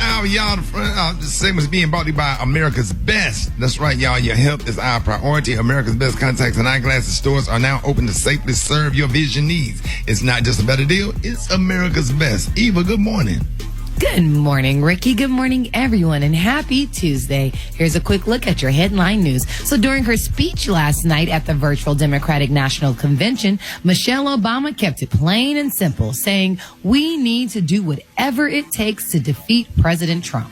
hour, y'all. This segment is being brought to you by America's Best. That's right, y'all. Your health is our priority. America's Best contacts and eyeglasses stores are now open to safely serve your vision needs. It's not just a better deal. It's America's Best. Eva, good morning. Good morning, Ricky. Good morning, everyone, and happy Tuesday. Here's a quick look at your headline news. So during her speech last night at the virtual Democratic National Convention, Michelle Obama kept it plain and simple, saying, "We need to do whatever it takes to defeat President Trump."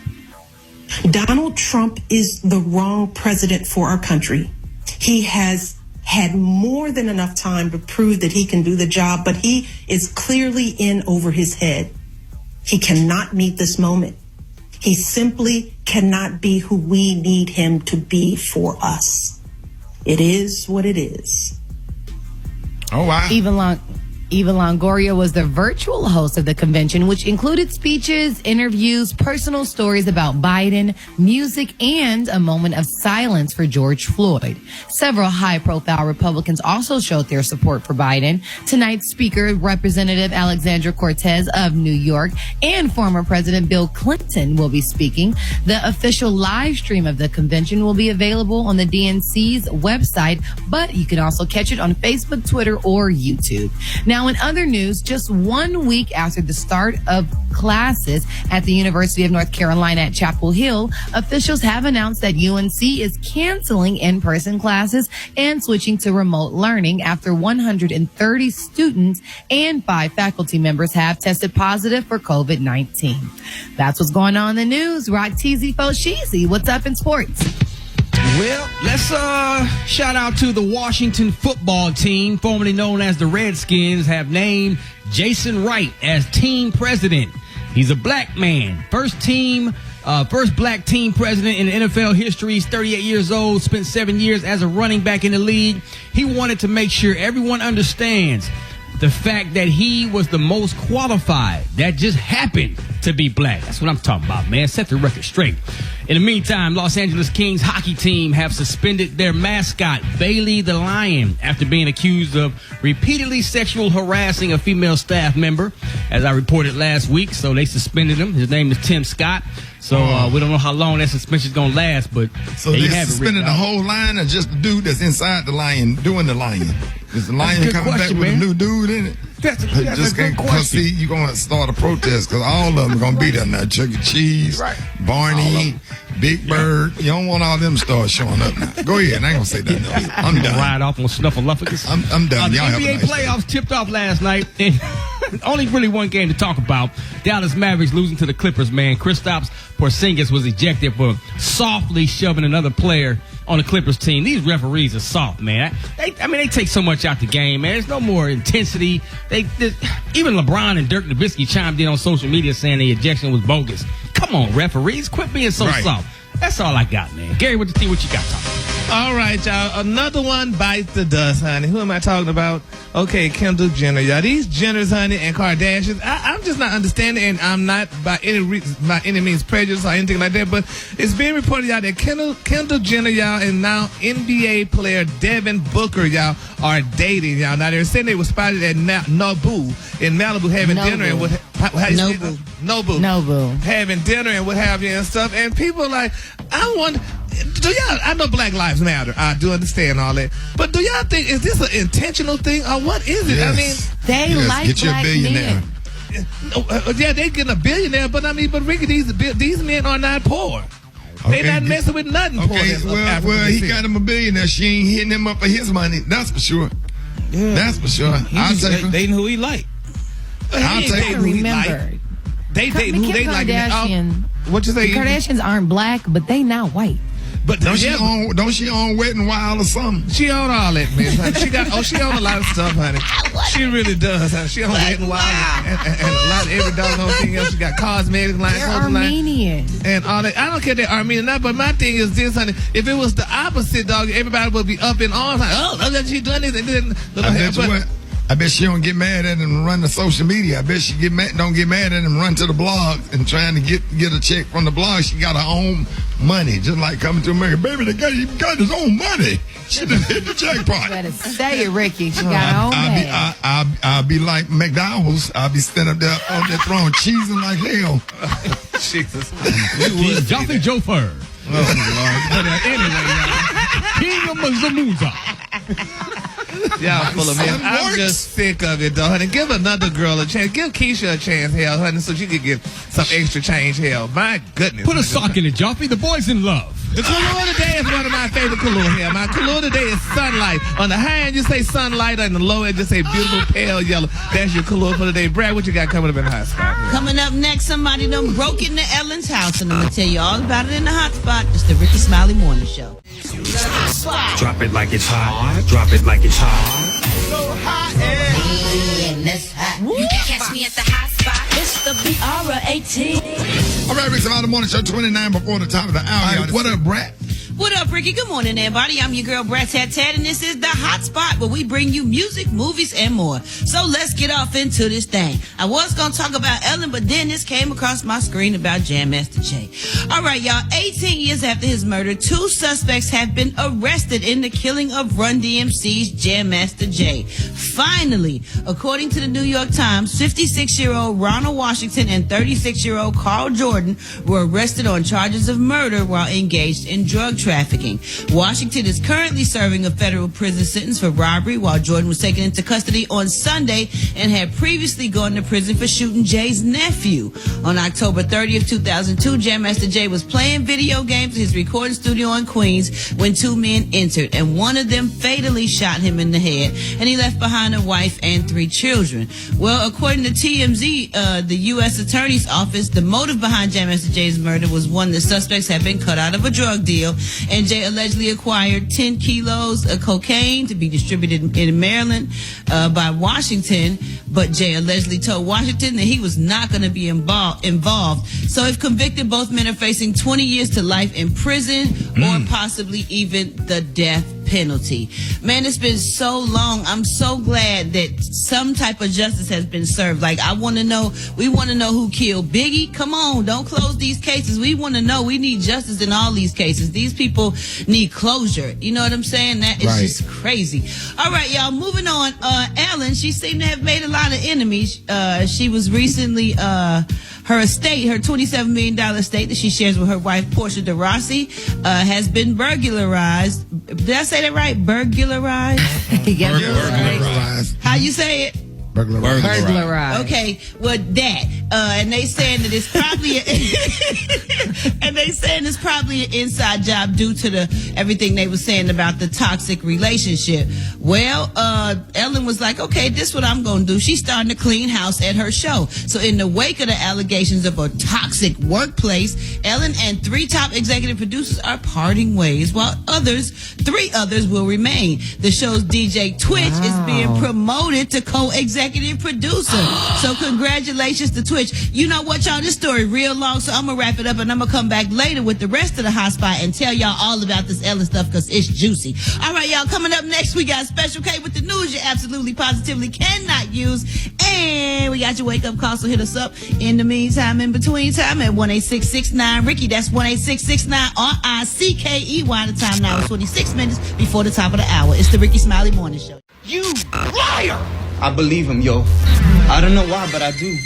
Donald Trump is the wrong president for our country. He has had more than enough time to prove that he can do the job, but he is clearly in over his head. He cannot meet this moment. He simply cannot be who we need him to be for us. It is what it is. Oh, wow. Eva Longoria was the virtual host of the convention, which included speeches, interviews, personal stories about Biden, music, and a moment of silence for George Floyd. Several high-profile Republicans also showed their support for Biden. Tonight's speaker, Representative Alexandria Cortez of New York, and former President Bill Clinton will be speaking. The official live stream of the convention will be available on the DNC's website, but you can also catch it on Facebook, Twitter, or YouTube. Now, in other news, just 1 week after the start of classes at the University of North Carolina at Chapel Hill, officials have announced that UNC is canceling in-person classes and switching to remote learning after 130 students and 5 faculty members have tested positive for COVID-19. That's what's going on in the news. Rock Teasy Fo Sheezy, what's up in sports? Well, let's shout out to the Washington football team, formerly known as the Redskins, have named Jason Wright as team president. He's a black man. First black team president in NFL history. He's 38 years old, spent 7 years as a running back in the league. He wanted to make sure everyone understands the fact that he was the most qualified. That just happened to be black. That's what I'm talking about, man. Set the record straight. In the meantime, Los Angeles Kings hockey team have suspended their mascot, Bailey the Lion, after being accused of repeatedly sexual harassing a female staff member, as I reported last week. So they suspended him. His name is Tim Scott. So we don't know how long that suspension is going to last, but so they suspended the whole line or just the dude that's inside the lion doing the lion? Is the lion coming back with a new dude in it? That's a good question. See, you're going to start a protest because all of them are going to be there now. Chuck E. Cheese, right. Barney, Big Bird. You don't want all them to start showing up now. Go ahead. I ain't going to say nothing else. I'm done. Ride off on Snuffleupagus. I'm done. The Y'all NBA have a nice playoffs tipped off last night. And only really one game to talk about. Dallas Mavericks losing to the Clippers, man. Kristaps Porzingis was ejected for softly shoving another player on the Clippers team. These referees are soft, man. They take so much out the game, man. There's no more intensity. Even LeBron and Dirk Nowitzki chimed in on social media saying the ejection was bogus. Come on, referees, quit being so soft. That's all I got, man. Gary, what you got talking? All right, y'all. Another one bites the dust, honey. Who am I talking about? Okay, Kendall Jenner, y'all. These Jenners, honey, and Kardashians. I'm just not understanding, and I'm not by any means prejudiced or anything like that. But it's being reported, y'all, that Kendall Jenner, y'all, and now NBA player Devin Booker, y'all, are dating, y'all. Now they're saying they were spotted at Nobu in Malibu having dinner and what? Nobu having dinner and what have you and stuff. And people are like, I wonder. I know Black Lives Matter. I do understand all that. But do y'all think, is this an intentional thing or what is it? Yes. I mean, they like get you black a billionaire. Men. Yeah, they getting a billionaire, but Ricky, these men are not poor. Okay. They not messing with nothing poor. Okay, well, he got him a billionaire. She ain't hitting him up for his money. That's for sure. Yeah. That's for sure. I'll take her. Dating who he like. I'll take her. Remember, they date who they like. What you say? The Kardashians aren't black, but they not white. But don't she own Wet n Wild or something? She own all that, man. She own a lot of stuff, honey. She really does, honey. She own Wet n Wild and a lot of every doggone thing else. She got cosmetics line, they're Armenian and all that. I don't care if they're Armenian or not, but my thing is this, honey. If it was the opposite, dog, everybody would be up in arms. Like, oh, look at she doing this and then. I bet she don't get mad at him and run to social media. I bet she don't get mad at him and run to the blog and trying to get a check from the blog. She got her own money, just like Coming to America. Baby, he got his own money. She done hit the jackpot. Better say it, Ricky. She got her own bag. I'll be like McDowell's. I'll be standing up there on that throne, cheesing like hell. Jesus. He's Joffrey Jofer. Oh, Lord. But anyway, King of Mazamuza. y'all full of me. Son I'm works. just sick of it, though, honey. Give another girl a chance. Give Keisha a chance, hell, honey, so she could get some extra change, hell. My goodness. Put a honey. sock in it, Joffrey. The boy's in love. The color of the day is one of my favorite colors here. My color of the day is sunlight. On the high end, you say sunlight. On the low end, just say beautiful pale yellow. That's your color for the day. Brad, what you got coming up in the hot spot here? Coming up next, somebody done broke into Ellen's house, and I'm going to tell you all about it in the hot spot. It's the Rickey Smiley Morning Show. Drop it like it's hot. Drop it like it's hot. You can catch me at the hot spot. It's the BR18. All right, Rickey Smiley Morning Show, 29 before the top of the hour. All right, what up, Brad? What up, Ricky? Good morning, everybody. I'm your girl, Brat Tat Tat, and this is the Hot Spot, where we bring you music, movies, and more. So let's get off into this thing. I was going to talk about Ellen, but then this came across my screen about Jam Master Jay. All right, y'all. 18 years after his murder, 2 suspects have been arrested in the killing of Run DMC's Jam Master Jay. Finally, according to the New York Times, 56-year-old Ronald Washington and 36-year-old Carl Jordan were arrested on charges of murder while engaged in drug trafficking. Washington is currently serving a federal prison sentence for robbery, while Jordan was taken into custody on Sunday and had previously gone to prison for shooting Jay's nephew. On October 30th, 2002, Jam Master Jay was playing video games at his recording studio in Queens when 2 men entered, and one of them fatally shot him in the head, and he left behind a wife and 3 children. Well, according to TMZ, the U.S. Attorney's Office, the motive behind Jam Master Jay's murder was one: the suspects had been cut out of a drug deal, and Jay allegedly acquired 10 kilos of cocaine to be distributed in Maryland by Washington, but Jay allegedly told Washington that he was not going to be involved. So if convicted, both men are facing 20 years to life in prison or possibly even the death penalty. Man, it's been so long. I'm so glad that some type of justice has been served. Like, we want to know who killed Biggie. Come on, don't close these cases. We want to know. We need justice in all these cases. These people need closure. You know what I'm saying? That is just crazy. All right, y'all, moving on. Ellen, she seemed to have made a lot of enemies. She was recently, her estate, her $27 million estate that she shares with her wife, Portia de Rossi, has been burglarized. Did I say that right? Burglarized? Burglarized. How you say it? Burglarized. Okay, well, that. And they saying that it's probably an inside job due to everything they were saying about the toxic relationship. Well, Ellen was like, okay, this is what I'm going to do. She's starting to clean house at her show. So in the wake of the allegations of a toxic workplace, Ellen and 3 top executive producers are parting ways, while 3 others will remain. The show's DJ Twitch is being promoted to co-executive producer. So congratulations to Twitch. You know what, y'all? This story real long, so I'm going to wrap it up, and I'm going to come back later with the rest of the hot spot and tell y'all all about this Ellen stuff, because it's juicy. All right, y'all, coming up next, we got Special K with the news you absolutely positively cannot use, and we got your wake-up call, so hit us up in the meantime, in between time, at 1-866-9 Ricky. That's 1-866-9 RICKEY. The time now is 26 minutes before the top of the hour. It's the Rickey Smiley Morning Show. You liar! I believe him, yo. I don't know why, but I do.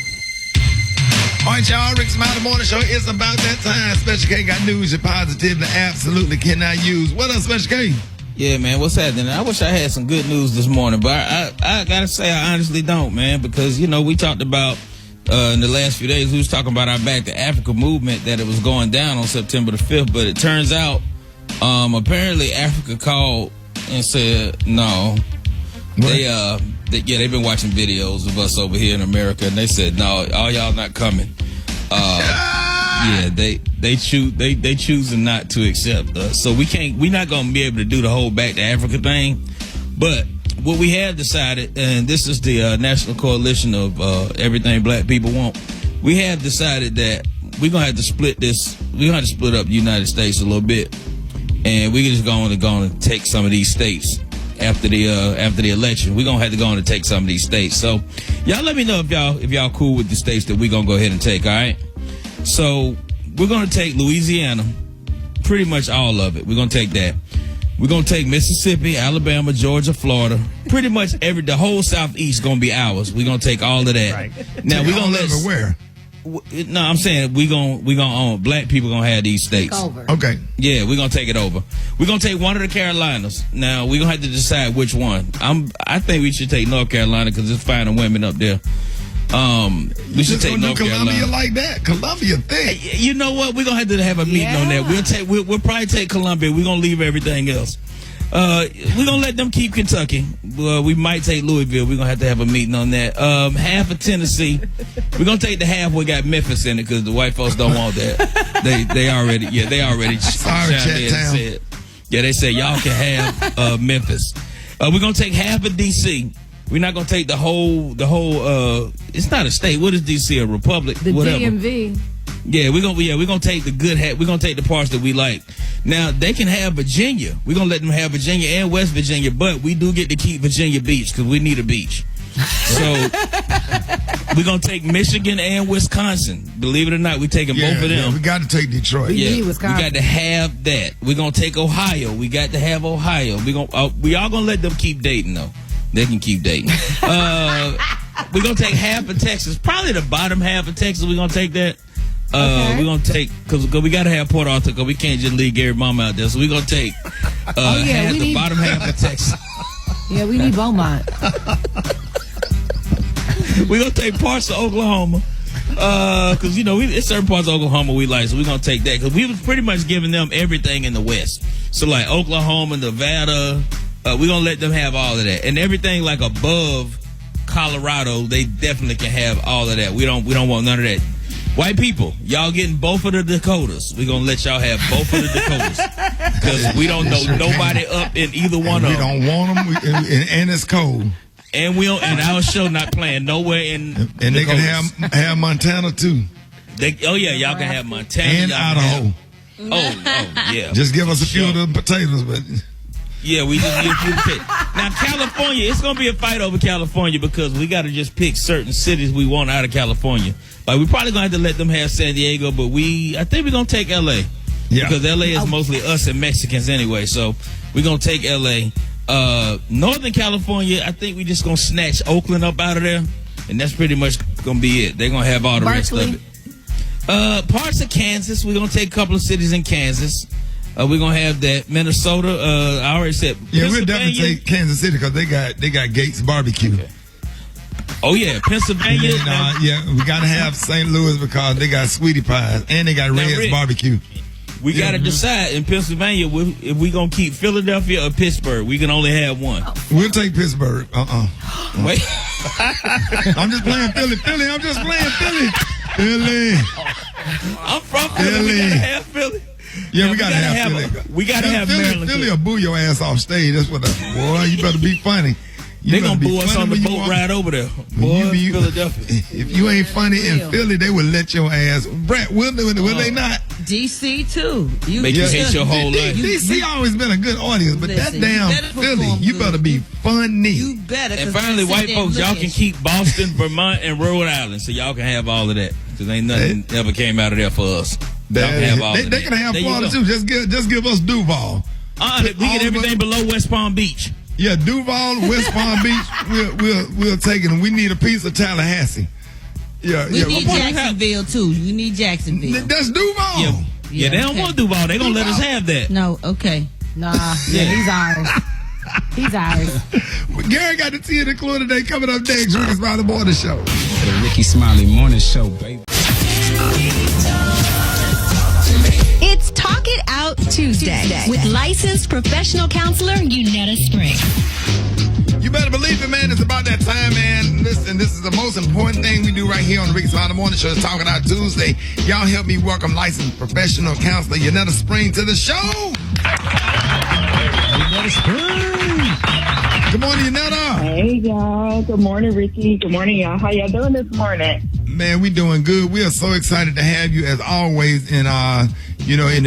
All right, y'all. Rickey Smiley Morning Show is about that time. Special K got news you positively absolutely cannot use. What up, Special K? Yeah, man, what's happening? I wish I had some good news this morning, but I gotta say I honestly don't, man, because, you know, we talked about in the last few days, we was talking about our Back to Africa movement, that it was going down on September the 5th, but it turns out apparently Africa called and said no. They've been watching videos of us over here in America, and they said no, all y'all not coming. Yeah, they choosing not to accept us, so we're not gonna be able to do the whole Back to Africa thing. But what we have decided, and this is the National Coalition of Everything Black People Want, we have decided that we're gonna have to split this. We're gonna have to split up the United States a little bit, and we're just going to take some of these states. After the election, we're gonna have to go on and take some of these states. So y'all let me know if y'all cool with the states that we're gonna go ahead and take. All right, so we're gonna take Louisiana, pretty much all of it. We're gonna take that. We're gonna take Mississippi, Alabama, Georgia, Florida. Pretty much the whole Southeast gonna be ours. We're gonna take all of that. Right. Now we're gonna let where? No, I'm saying we gonna own. Black people gonna have these states. Over. Okay. Yeah, we're gonna take it over. We're gonna take one of the Carolinas. Now we're gonna have to decide which one. I think we should take North Carolina because it's finding women up there. We should take North Columbia Carolina. like that. Columbia thick. You know what? We're gonna have to have a meeting on that. We'll probably take Columbia. We're gonna leave everything else. We're gonna let them keep Kentucky. We might take Louisville. We're gonna have to have a meeting on that. Half of Tennessee. We're gonna take the half we got Memphis in it because the white folks don't want that. They already Sorry, chimed in and Chat-town. said, they said y'all can have Memphis. We're gonna take half of DC. We're not gonna take the whole it's not a state. What is DC? A republic? The whatever. DMV. Yeah, we're gonna take the good we're gonna take the parts that we like. Now they can have Virginia. We're gonna let them have Virginia and West Virginia, but we do get to keep Virginia Beach because we need a beach. So we're gonna take Michigan and Wisconsin. Believe it or not, we're taking both of them. Yeah, we got to take Detroit. We We got to have that. We're gonna take Ohio. We got to have Ohio. We all gonna let them keep dating though. They can keep dating. We're gonna take half of Texas, probably the bottom half of Texas. We're gonna take that. We're gonna take because we gotta have Port Arthur because we can't just leave Gary Mama out there. So we're gonna take half the bottom half of Texas. Yeah, we need Beaumont. We're gonna take parts of Oklahoma because it's certain parts of Oklahoma we like, so we're gonna take that because we was pretty much giving them everything in the West. So like Oklahoma, Nevada, we're gonna let them have all of that, and everything like above Colorado, they definitely can have all of that. We don't want none of that. White people, y'all getting both of the Dakotas. We're gonna let y'all have both of the Dakotas because we don't know nobody up in either one of them. We don't want them, and it's cold. And our show not playing nowhere in And they can Dakotas. have Montana too, Y'all can have Montana and y'all can Idaho. Yeah. Just give us a few of the potatoes, but Yeah, we just need a few pick. Now, California, it's going to be a fight over California because we got to just pick certain cities we want out of California. Like, we probably going to have to let them have San Diego, but I think we're going to take L.A. Yeah. Because L.A. is mostly us and Mexicans anyway, so we're going to take L.A. Northern California, I think we just going to snatch Oakland up out of there, and that's pretty much going to be it. They're going to have all the rest of it. Parts of Kansas, we're going to take a couple of cities in Kansas. We're gonna have that. Minnesota. I already said. yeah, we'll definitely take Kansas City because they got Gates Barbecue. Okay. Oh yeah, Pennsylvania. We gotta have St. Louis because they got Sweetie Pies and they got Red's Barbecue. We gotta decide in Pennsylvania if we gonna keep Philadelphia or Pittsburgh. We can only have one. We'll take Pittsburgh. Wait. I'm just playing Philly. I'm just playing Philly. I'm from Philly. We gotta have Philly. Yeah, we gotta have Philly. We gotta have Maryland. Philly will boo your ass off stage. That's what. Boy, you better be funny. They gonna boo us on the boat ride over there. Boy, Philadelphia. If you ain't funny in Philly, they will let your ass. Brett, will they not? DC too. Make you hate your whole life. DC always been a good audience, but Listen, that damn you better Philly, perform you good. better be funny. You better. And finally, white folks, y'all can keep Boston, Vermont, and Rhode Island, so y'all can have all of that. Because ain't nothing ever came out of there for us. Y'all can have all of that. They can have Florida too. Just give us Duval. We get everything below West Palm Beach. Yeah, Duval, West Palm Beach. We'll take it, and we need a piece of Tallahassee. Yeah, We need Jacksonville too. We need Jacksonville. That's Duval. Yeah, they don't want Duval. They gonna let us have that. No, okay. Nah, he's ours. He's ours. Gary got the tea of the clue today. Coming up next, Rickey Smiley Morning Show. The Rickey Smiley Morning Show, baby. It's Talk It Out Tuesday with licensed professional counselor Unetta Spring. You better believe it, man. It's about that time, man. Listen, this is the most important thing we do right here on the Rickey Smiley Morning Show. Talk It Out Tuesday. Y'all help me welcome licensed professional counselor Unetta Spring to the show. Unetta Spring. Good morning, Unetta. Hey, y'all. Good morning, Ricky. Good morning, y'all. How y'all doing this morning? Man, we doing good. We are so excited to have you as always. And, and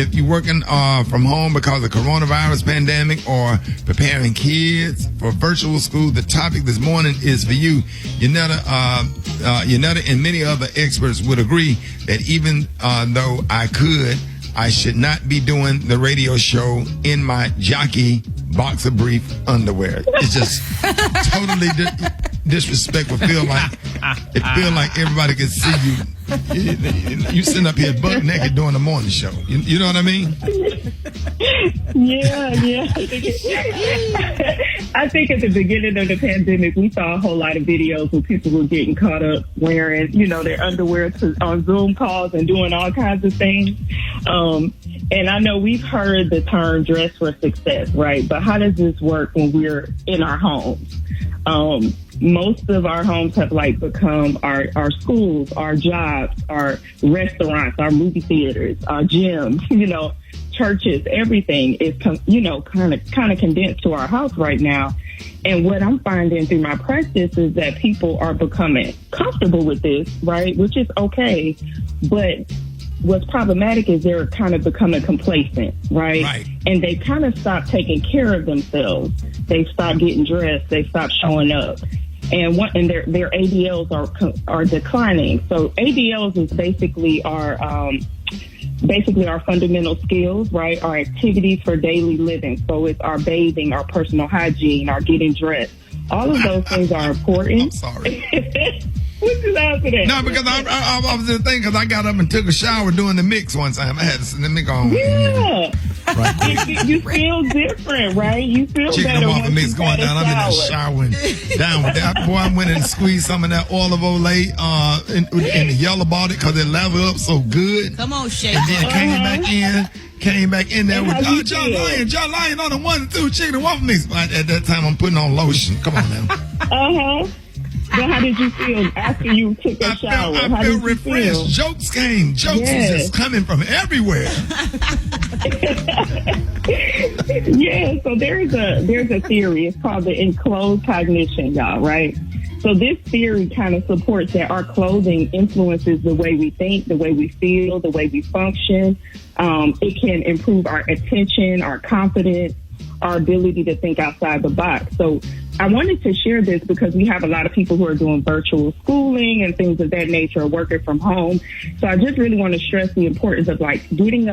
if you're working from home because of coronavirus pandemic or preparing kids for virtual school, the topic this morning is for you. Unetta and many other experts would agree that even though I could I should not be doing the radio show in my jockey boxer brief underwear. It's just totally disrespectful. It feel like everybody can see you. You sitting up here butt naked doing the morning show. You know what I mean? Yeah. I think at the beginning of the pandemic, we saw a whole lot of videos where people were getting caught up wearing, their underwear on Zoom calls and doing all kinds of things. And I know we've heard the term dress for success, right? But how does this work when we're in our homes? Most of our homes have become our schools, our jobs, our restaurants, our movie theaters, our gyms, churches, everything is, kind of condensed to our house right now. And what I'm finding through my practice is that people are becoming comfortable with this, right? Which is okay. But what's problematic is they're kind of becoming complacent, right? And they kind of stop taking care of themselves. They stop getting dressed. They stop showing up. And their ADLs are declining. So ADLs is basically our fundamental skills, right? Our activities for daily living. So it's our bathing, our personal hygiene, our getting dressed. All of those things are important. I'm sorry. What's you laughing at? No, because I was just thinking, because I got up and took a shower doing the mix one time. I had to let me go on. Yeah. You feel different, right? You feel Chicken better waffle when mix you going down. I'm in there showering down with that. Boy, I went and squeezed some of that olive olay in the yellow bottle because it leveled up so good. Come on, Shay. And then came back in there with John Lyon on the 1 and 2 chicken and waffle mix. At that time, I'm putting on lotion. Come on now. But how did you feel after you took a shower? I felt refreshed. Jokes came. Jokes was just coming from everywhere. So there's a theory. It's called the enclosed cognition, y'all, right? So this theory kind of supports that our clothing influences the way we think, the way we feel, the way we function. It can improve our attention, our confidence, our ability to think outside the box. So I wanted to share this because we have a lot of people who are doing virtual schooling and things of that nature, or working from home. So I just really want to stress the importance of getting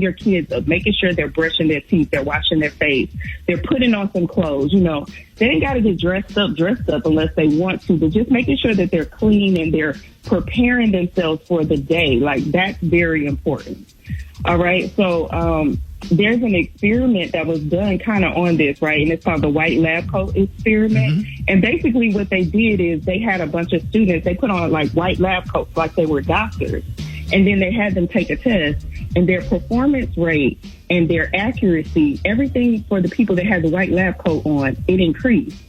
your kids up, making sure they're brushing their teeth, they're washing their face, they're putting on some clothes. They ain't got to get dressed up unless they want to, but just making sure that they're clean and they're preparing themselves for the day. That's very important. All right. So, there's an experiment that was done kind of on this, right? And it's called the white lab coat experiment. Mm-hmm. And basically what they did is they had a bunch of students, they put on white lab coats like they were doctors. And then they had them take a test, and their performance rate and their accuracy, everything for the people that had the white lab coat on, it increased.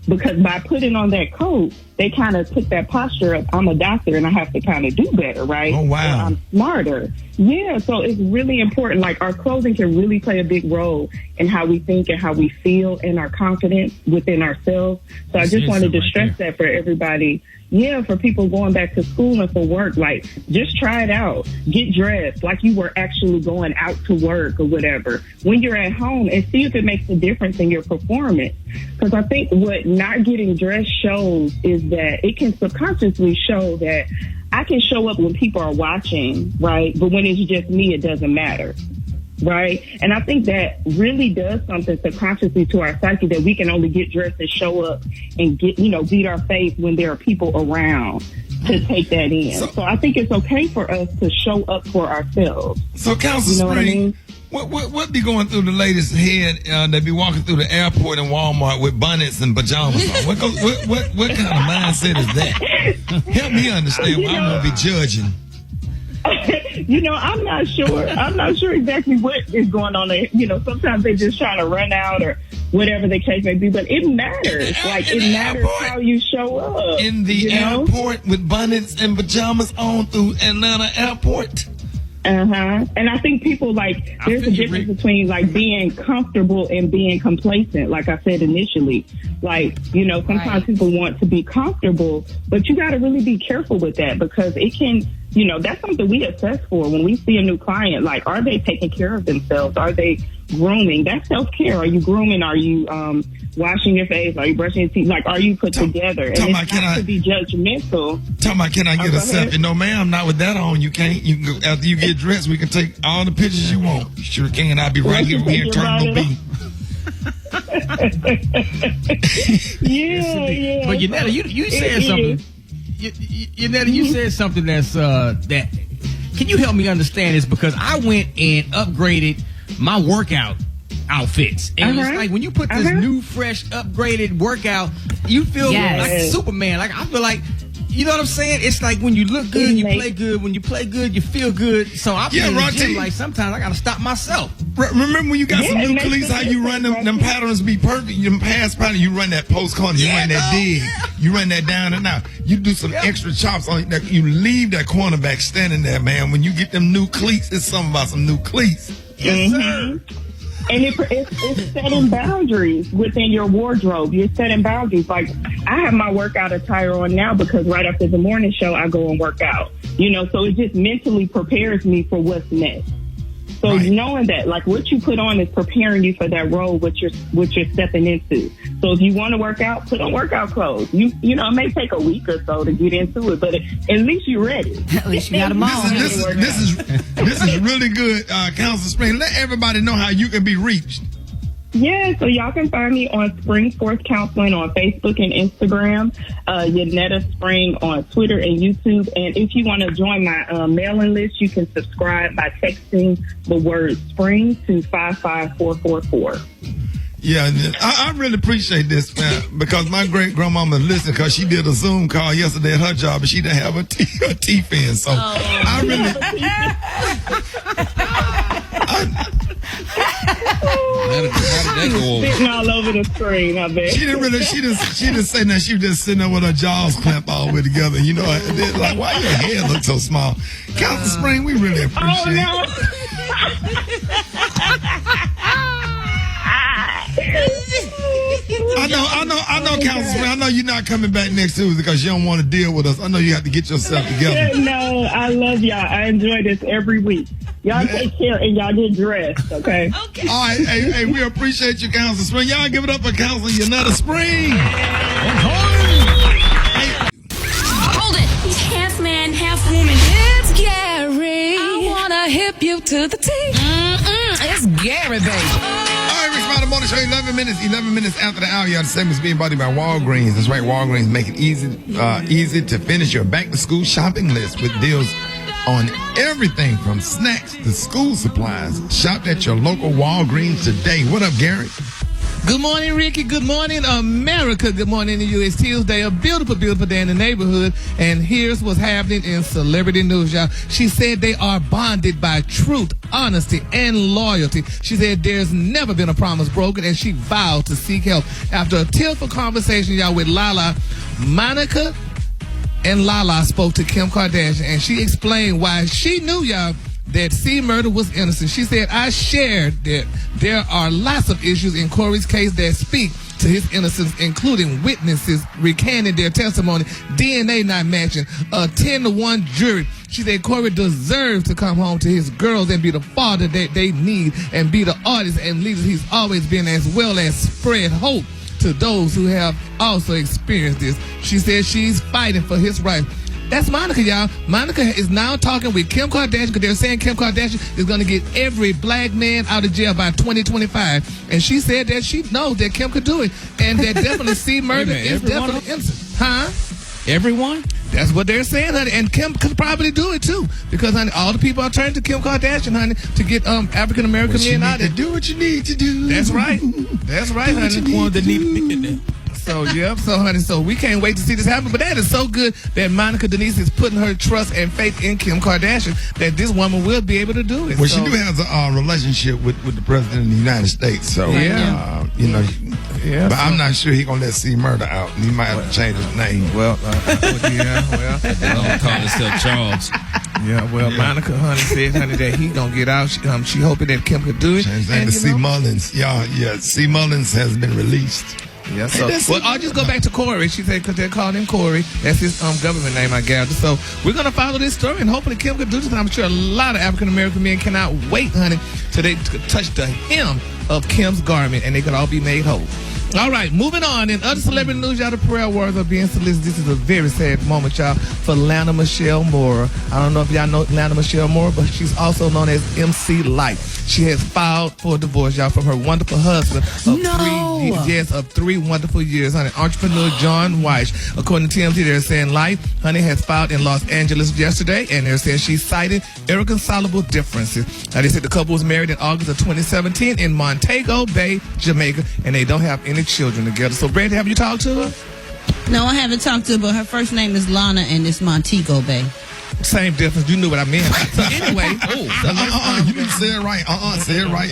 Because by putting on that coat, they kind of took that posture of, I'm a doctor and I have to kind of do better, right? Oh, wow. Or I'm smarter. Yeah, so it's really important. Our clothing can really play a big role in how we think and how we feel and our confidence within ourselves. So I just wanted to stress that for everybody. Yeah, for people going back to school and for work, just try it out. Get dressed like you were actually going out to work or whatever when you're at home, and see if it makes a difference in your performance. Because I think what not getting dressed shows is that it can subconsciously show that I can show up when people are watching, right? But when it's just me, it doesn't matter. Right. And I think that really does something subconsciously to our psyche, that we can only get dressed and show up and beat our face when there are people around to take that in. So I think it's okay for us to show up for ourselves. So, Council Spring, what be going through the ladies' head that be walking through the airport and Walmart with bonnets and pajamas on? What kind of mindset is that? Help me understand why I'm going to be judging. I'm not sure. I'm not sure exactly what is going on there. Sometimes they're just trying to run out or whatever the case may be, but it matters. It matters how you show up. In the airport with bonnets and pajamas on through Atlanta airport. And I think people there's a difference between being comfortable and being complacent, like I said initially. Sometimes people want to be comfortable, but you got to really be careful with that, because it can that's something we assess for when we see a new client. Like, are they taking care of themselves? Are they grooming? That's self-care. Are you grooming? Are you washing your face? Are you brushing your teeth? Like, are you put together? And it's not to be judgmental. Talking about, can I get a selfie? No, ma'am, not with that on. You can't. You can go, after you get dressed, we can take all the pictures you want. You sure can. I'll be right here in Terminal B. Yeah. But Yanetta, you said something. Yanetta, you said something that's that. Can you help me understand this? Because I went and upgraded my workout outfits, and it's like when you put this new, fresh, upgraded workout, you feel like Superman. Like I feel like. You know what I'm saying? It's like when you look good, you play good. When you play good, you feel good. So I'm in the gym, like sometimes I gotta stop myself. Remember when you got some new cleats, how you run them patterns be perfect? Them pass pattern, you run that post corner, you run that dig, you run that down and out. You do some extra chops on that. You leave that cornerback standing there, man. When you get them new cleats, it's something about some new cleats. Yes, sir. And it's setting boundaries within your wardrobe. You're setting boundaries. Like, I have my workout attire on now because right after the morning show, I go and work out. So it just mentally prepares me for what's next. So knowing that, like, what you put on is preparing you for that role, what you're stepping into. So if you want to work out, put on workout clothes. It may take a week or so to get into it, but at least you're ready. At least you got them on. This is really good, Council Spring. Let everybody know how you can be reached. Yeah, so y'all can find me on Spring Forth Counseling on Facebook and Instagram, Yanetta Spring on Twitter and YouTube. And if you want to join my mailing list, you can subscribe by texting the word Spring to 55444. Yeah, I really appreciate this, man, because my great-grandmama listened because she did a Zoom call yesterday at her job and she didn't have her teeth in. So I really... How did that go over? Sitting all over the screen, I bet. She didn't say that. She was just sitting there with her jaws clamped all the way together. Like, why your head look so small? Council Spring, we really appreciate it. I know, Council Spring. I know you're not coming back next Tuesday because you don't want to deal with us. I know you have to get yourself together. No, I love y'all. I enjoy this every week. Y'all take care and y'all get dressed, okay? Okay. All right. Hey, we appreciate you, Council Spring. Y'all give it up for Council Yanetta Spring. Hold it. He's half man, half woman. It's Gary. I wanna hip you to the T. It's Gary, baby. All right, Rick Smiley Morning Show, 11 minutes after the hour. Y'all, the segment is being brought to you by Walgreens. That's right, Walgreens make it easy to finish your back-to-school shopping list with deals on everything from snacks to school supplies. Shop at your local Walgreens today. What up, Gary? Good morning, Ricky. Good morning, America. Good morning to you. It's Tuesday, a beautiful, beautiful day in the neighborhood. And here's what's happening in celebrity news, y'all. She said they are bonded by truth, honesty, and loyalty. She said there's never been a promise broken, and she vowed to seek help. After a tearful conversation, y'all, with Lala, Monica and Lala spoke to Kim Kardashian, and she explained why she knew, y'all, that C. Murder was innocent. She said, I shared that there are lots of issues in Corey's case that speak to his innocence, including witnesses recanting their testimony, DNA not matching, a 10-1 jury. She said Corey deserves to come home to his girls and be the father that they need and be the artist and leader he's always been, as well as spread hope to those who have also experienced this. She said she's fighting for his rights. That's Monica, y'all. Monica is now talking with Kim Kardashian because they're saying Kim Kardashian is going to get every black man out of jail by 2025. And she said that she knows that Kim could do it. And that definitely C. Murder is definitely innocent. Huh? Everyone? That's what they're saying, honey. And Kim could probably do it, too. Because, honey, all the people are turning to Kim Kardashian, honey, to get African-American men out of it. Do what you need to do. That's right. That's right, honey. One that need to get there. So, yep. So, honey, so we can't wait to see this happen. But that is so good that Monica Denise is putting her trust and faith in Kim Kardashian that this woman will be able to do it. Well, she do have a relationship with the president of the United States. So, yeah, but I'm not sure he's going to let C. Murder out. He might have to change his name. Well, don't call himself Charles. Yeah, well, Monica, honey, said, honey, that he going to get out. She hoping that Kim could do it. Change that to C. Mullins. Yeah, C. Mullins has been released. Yeah, so well, I'll just go back to Corey. She said because they're calling him Corey. That's his government name, I gather. So we're gonna follow this story, and hopefully Kim can do this. I'm sure a lot of African American men cannot wait, honey, till they touch the hem of Kim's garment, and they could all be made whole. All right, moving on. In other celebrity news, y'all, the prayer words are being solicited. This is a very sad moment, y'all, for Lana Michelle Moore. I don't know if y'all know Lana Michelle Moore, but she's also known as MC Light. She has filed for divorce, y'all, from her wonderful husband of 3 wonderful years, honey. Entrepreneur John Weiss. According to TMZ, they're saying Light, honey, has filed in Los Angeles yesterday, and they're saying she's citing irreconcilable differences. Now, they said the couple was married in August of 2017 in Montego Bay, Jamaica, and they don't have any children together. So, Brad, have you talked to her? No, I haven't talked to her, but her first name is Lana, and it's Montego Bay. Same difference. You knew what I meant. So anyway, you didn't say it right. Say it right.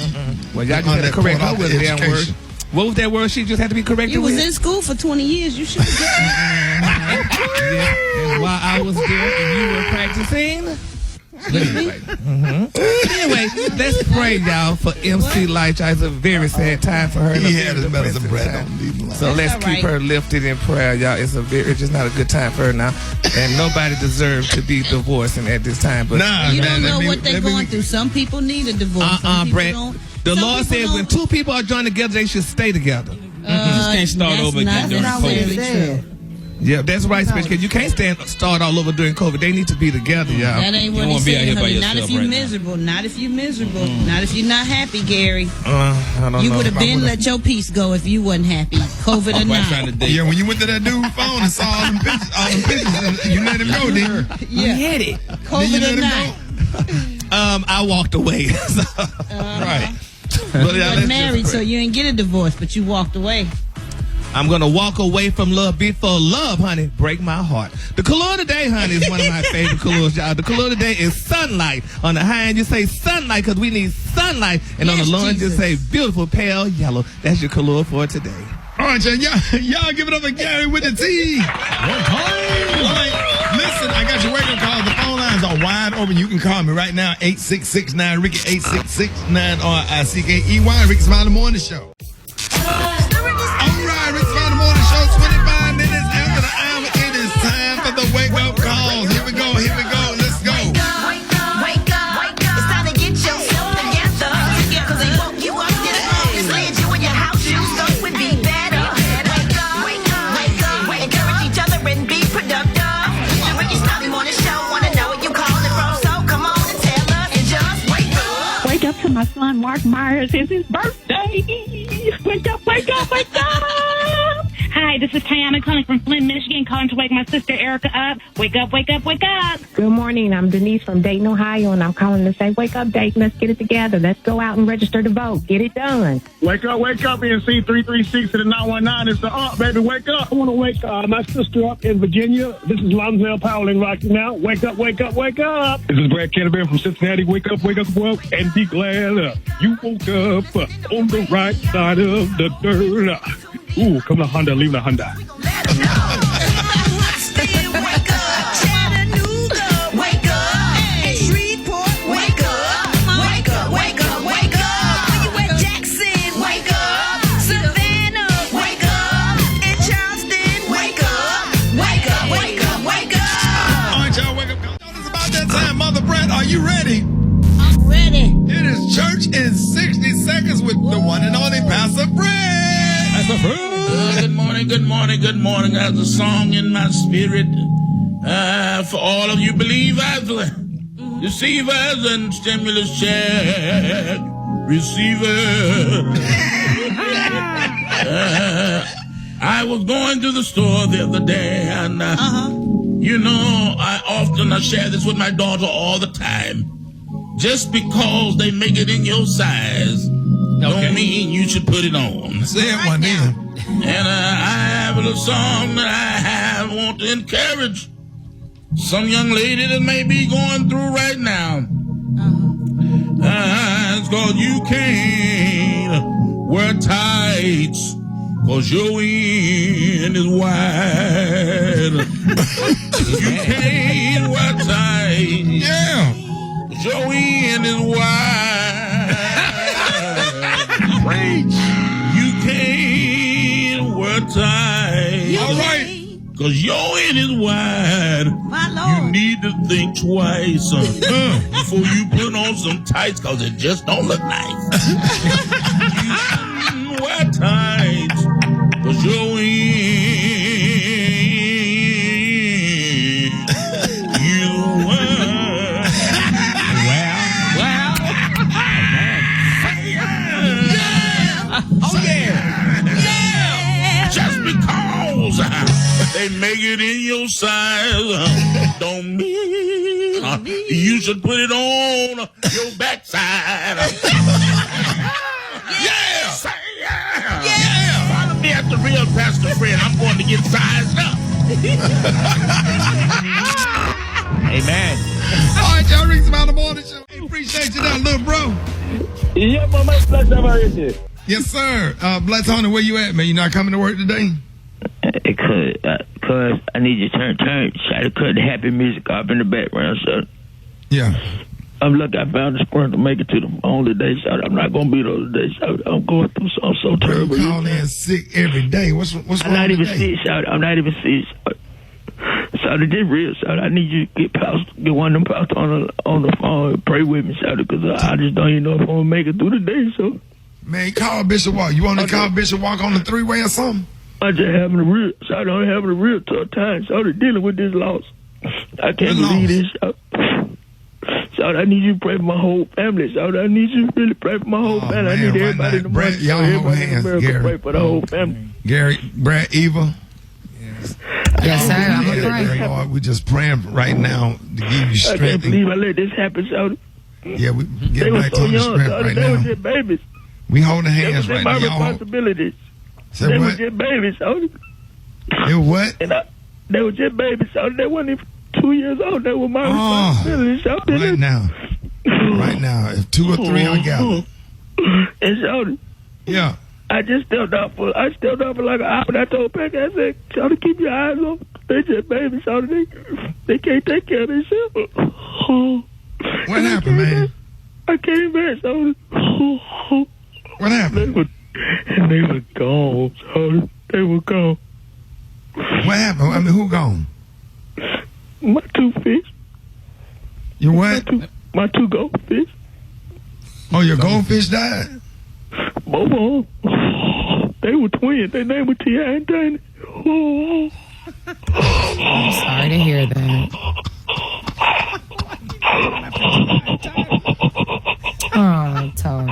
Well, y'all just had to correct her with a damn word. What was that word she just had to be corrected You was with? in school for 20 years. You should have got Yeah, and while I was there and you were practicing. Anyway, let's pray, y'all, for MC Light. It's a very sad time for her. He had as bad as a bread. So let's keep her lifted in prayer, y'all. It's just not a good time for her now, and nobody deserves to be divorcing at this time. But you don't know what they're going through. Some people need a divorce. Brett. The Lord says when 2 people are joined together, they should stay together. You just can't start over again during COVID. Yeah, that's right, because you can't start all over during COVID. They need to be together, y'all. That ain't what he said, honey. Not if you're miserable. Not if you're miserable. Not if you're not happy, Gary. I don't know. You would have been let your piece go if you wasn't happy, COVID or not. Yeah, when you went to that dude's phone and saw all them pictures, you let him go, didn't you? Yeah. He hit it. COVID or not. I walked away. Right. You got married, so you didn't get a divorce, but you walked away. I'm going to walk away from love before love, honey, break my heart. The color today, honey, is one of my favorite colors, y'all. The color today is sunlight. On the high end, you say sunlight because we need sunlight. And on the low end, you say beautiful pale yellow. That's your color for today. All right, y'all give it up for Gary with the T. One time. All right, listen, I got your wake-up call. The phone lines are wide open. You can call me right now, 866-9-RICKY, 866-9-RICKEY, Rickey Smiley Morning Show. Rickey Smiley Morning Show, 25 minutes after the hour. It is time for the wake-up calls. Here we go. Let's go. Wake up. It's time to get yourself together. Because they woke you up, did it wrong, misled you in your house. You thought it would be better. Wake up. Encourage each other and be productive. The Rickey Smiley Morning Show. Want to know what you calling from. So come on and tell us and just wake up. Wake up to my son, Mark Myers. It's his birthday. Wake up. Hi, this is Tiana calling from Flint, Michigan, calling to wake my sister Erica up. Wake up. Good morning. I'm Denise from Dayton, Ohio, and I'm calling to say, wake up, Dayton. Let's get it together. Let's go out and register to vote. Get it done. Wake up, NC 336 to the 919. It's the up, baby. Wake up. I want to wake my sister up in Virginia. This is Lonzel Powling right now. Wake up. This is Brad Canterbury from Cincinnati. Wake up, and be glad you woke up on the right side of the dirt. Ooh, come to Honda, leave the Honda. Are you ready? I'm ready. It is church in 60 seconds with the one and only Pastor Fred. Pastor Fred. Good morning. I have a song in my spirit for all of you believers, deceivers, and stimulus check receivers. I was going to the store the other day, and you know, I share this with my daughter all the time. Just because they make it in your size, don't mean you should put it on. Say it one day. And I have a little song that I want to encourage some young lady that may be going through right now. It's called You Can't Wear Tights, 'cause your wind is wide. You can't wear tights. Yeah. 'Cause your wind is wide. You can't wear tight. All right. Cause your end is wide. My Lord. You need to think twice before you put on some tights, cause it just don't look nice. You shouldn't wear tights, cause your end is wide. Oh yeah. Just because they make it in your size don't mean you should put it on your backside. Yeah. Say yeah. Yeah. Follow me at the Real Pastor Fred. I'm going to get sized up. Amen. All right, y'all, Rickey Smiley Morning Show. Hey, appreciate you there, little bro. Yeah, my man, bless everybody. Yes, sir. Bless Honey, where you at, man? You not coming to work today? It could, cause I need you to turn, try to cut the happy music off in the background, sir. Yeah. I'm lucky I found the strength to make it to the only day, sir. I'm not gonna be the other day, sir. I'm going through something so terrible. You call in sick every day. What's wrong I'm not even today? sick, sir. I'm not even sick, sir. So this real, sir. I need you to get one of them pastors on the phone and pray with me, sir, because I just don't even know if I'm gonna make it through the day, sir. Man, call Bishop Walk. You want to call Bishop Walk on the three-way or something? I'm just having a real tough time. So I'm dealing with this loss. I can't believe this. So I need you to pray for my whole family. So I need you to really pray for my whole family. Man, I need everybody in the Brett, y'all hold hands, Gary. pray for the whole family. Gary, Brad, Eva. Yes, sir. I'm Yeah, praying. Lord, we're just praying right now to give you I can't strength. believe I let this happen, so Yeah, we they get were back so to the young. strength So right they were now. just babies. We holding They hands was right my now. Y'all responsibility. Say They were what? just babies, so They were what? they were just babies, so they weren't even 2 years old. They were my responsibility. So Right now. Right now. If two or three are gathered. And so Yeah. I stepped out for like an hour. And I told Becky, I said, try to keep your eyes on. They just babies, so they can't take care of themselves. What happened, man? I came back, so What happened? They were gone, so they were gone. What happened? I mean, who gone? My two fish. Your what? My two goldfish. Oh, your goldfish died? Both of them. They were twins. Their name was T.I. and Tiny. I'm sorry to hear that. Oh, Tony.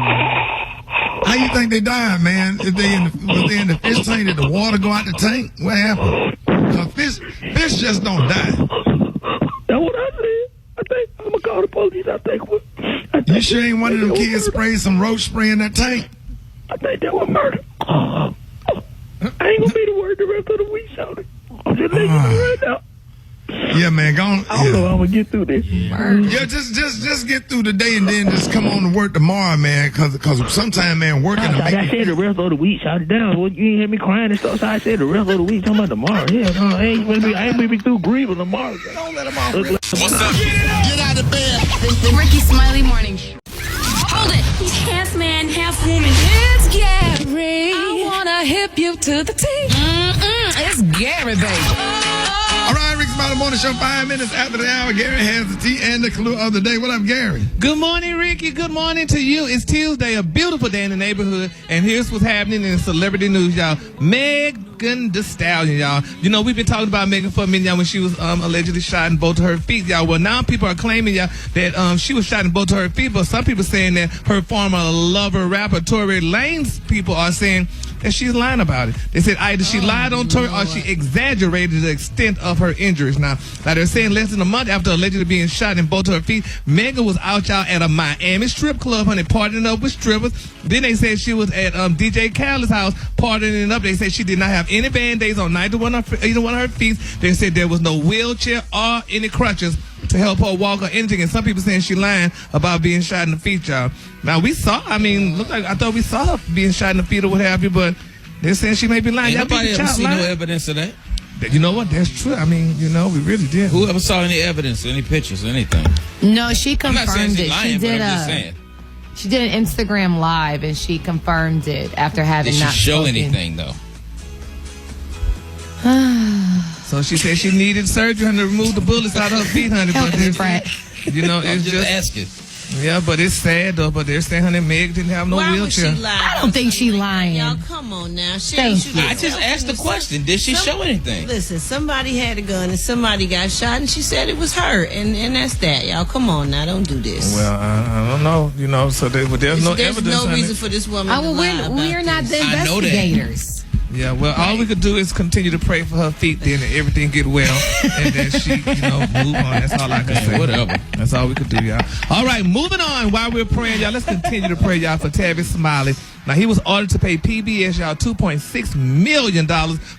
How you think they died, man? If they was they in the fish tank? Did the water go out the tank? What happened? 'Cause fish just don't die. That's what I said. I think I'm gonna call the police. You sure ain't one of them kids sprayed some roach spray in that tank? I think they were murder. I ain't gonna be the word the rest of the week, Shawty. I'm just letting you know right now. Yeah, man, go on. I don't know how I'm gonna get through this. Yeah, just get through the day and then just come on to work tomorrow, man. Cause sometimes, man, working to make I said the rest of the week, Shawty. Down. Well, you ain't hear me crying and stuff. So I said the rest of the week. Talking about tomorrow. Yeah, no, I ain't gonna be through grieving tomorrow. Don't let them off. What's up? Get out of bed. The Rickey Smiley Morning Show. Hold it. Half man, half woman. It's Gary. I wanna hip you to the T. It's Gary, baby. All right, Rickey Smiley Morning Show, 5 minutes after the hour. Gary has the tea and the clue of the day. What up, Gary? Good morning, Ricky. Good morning to you. It's Tuesday, a beautiful day in the neighborhood, and here's what's happening in celebrity news, y'all. Megan Thee Stallion, y'all. You know, we've been talking about Megan for a minute, y'all, when she was allegedly shot in both of her feet, y'all. Well, now people are claiming, y'all, that she was shot in both of her feet, but some people saying that her former lover, rapper Tory Lanez people are saying that she's lying about it. They said either she lied on Tory or she exaggerated the extent of her injuries. Now they're saying less than a month after allegedly being shot in both of her feet, Megan was out, y'all, at a Miami strip club, honey, partying up with strippers. Then they said she was at DJ Khaled's house partying up. They said she did not have any band-aids on either one of her feet. They said there was no wheelchair or any crutches to help her walk or anything. And some people saying she lying about being shot in the feet, y'all. Now I thought we saw her being shot in the feet or what have you, but they're saying she may be lying. Ain't nobody ever seen no evidence of that. You know what? That's true. I mean, you know, we really did. Whoever saw any evidence, any pictures, anything? No, she confirmed I'm not saying it. she's lying, She but did I'm just saying. She did an Instagram live and she confirmed it after having Did she not show spoken. anything though? So she said she needed surgery to remove the bullets out of her feet, honey. Help But me, it's, Brett. you know, it's just asking. Yeah, but it's sad though. But they're saying, honey, Meg didn't have no Why would she wheelchair. lie? I don't think she lying. Y'all, come on now. Thank you. I just asked the question. Did she show anything? Listen, somebody had a gun and somebody got shot, and she said it was her, and that's that. Y'all, come on now. Don't do this. Well, I don't know. You know, so there's no There's evidence. no honey. reason for this woman Oh, to well, lie about we're not the this. I know that. investigators. Yeah, well, all we could do is continue to pray for her feet, then and everything get well, and then she, move on. That's all I can say. Whatever. That's all we could do, y'all. All right, moving on. While we're praying, y'all, let's continue to pray, y'all, for Tavis Smiley. Now, he was ordered to pay PBS, y'all, $2.6 million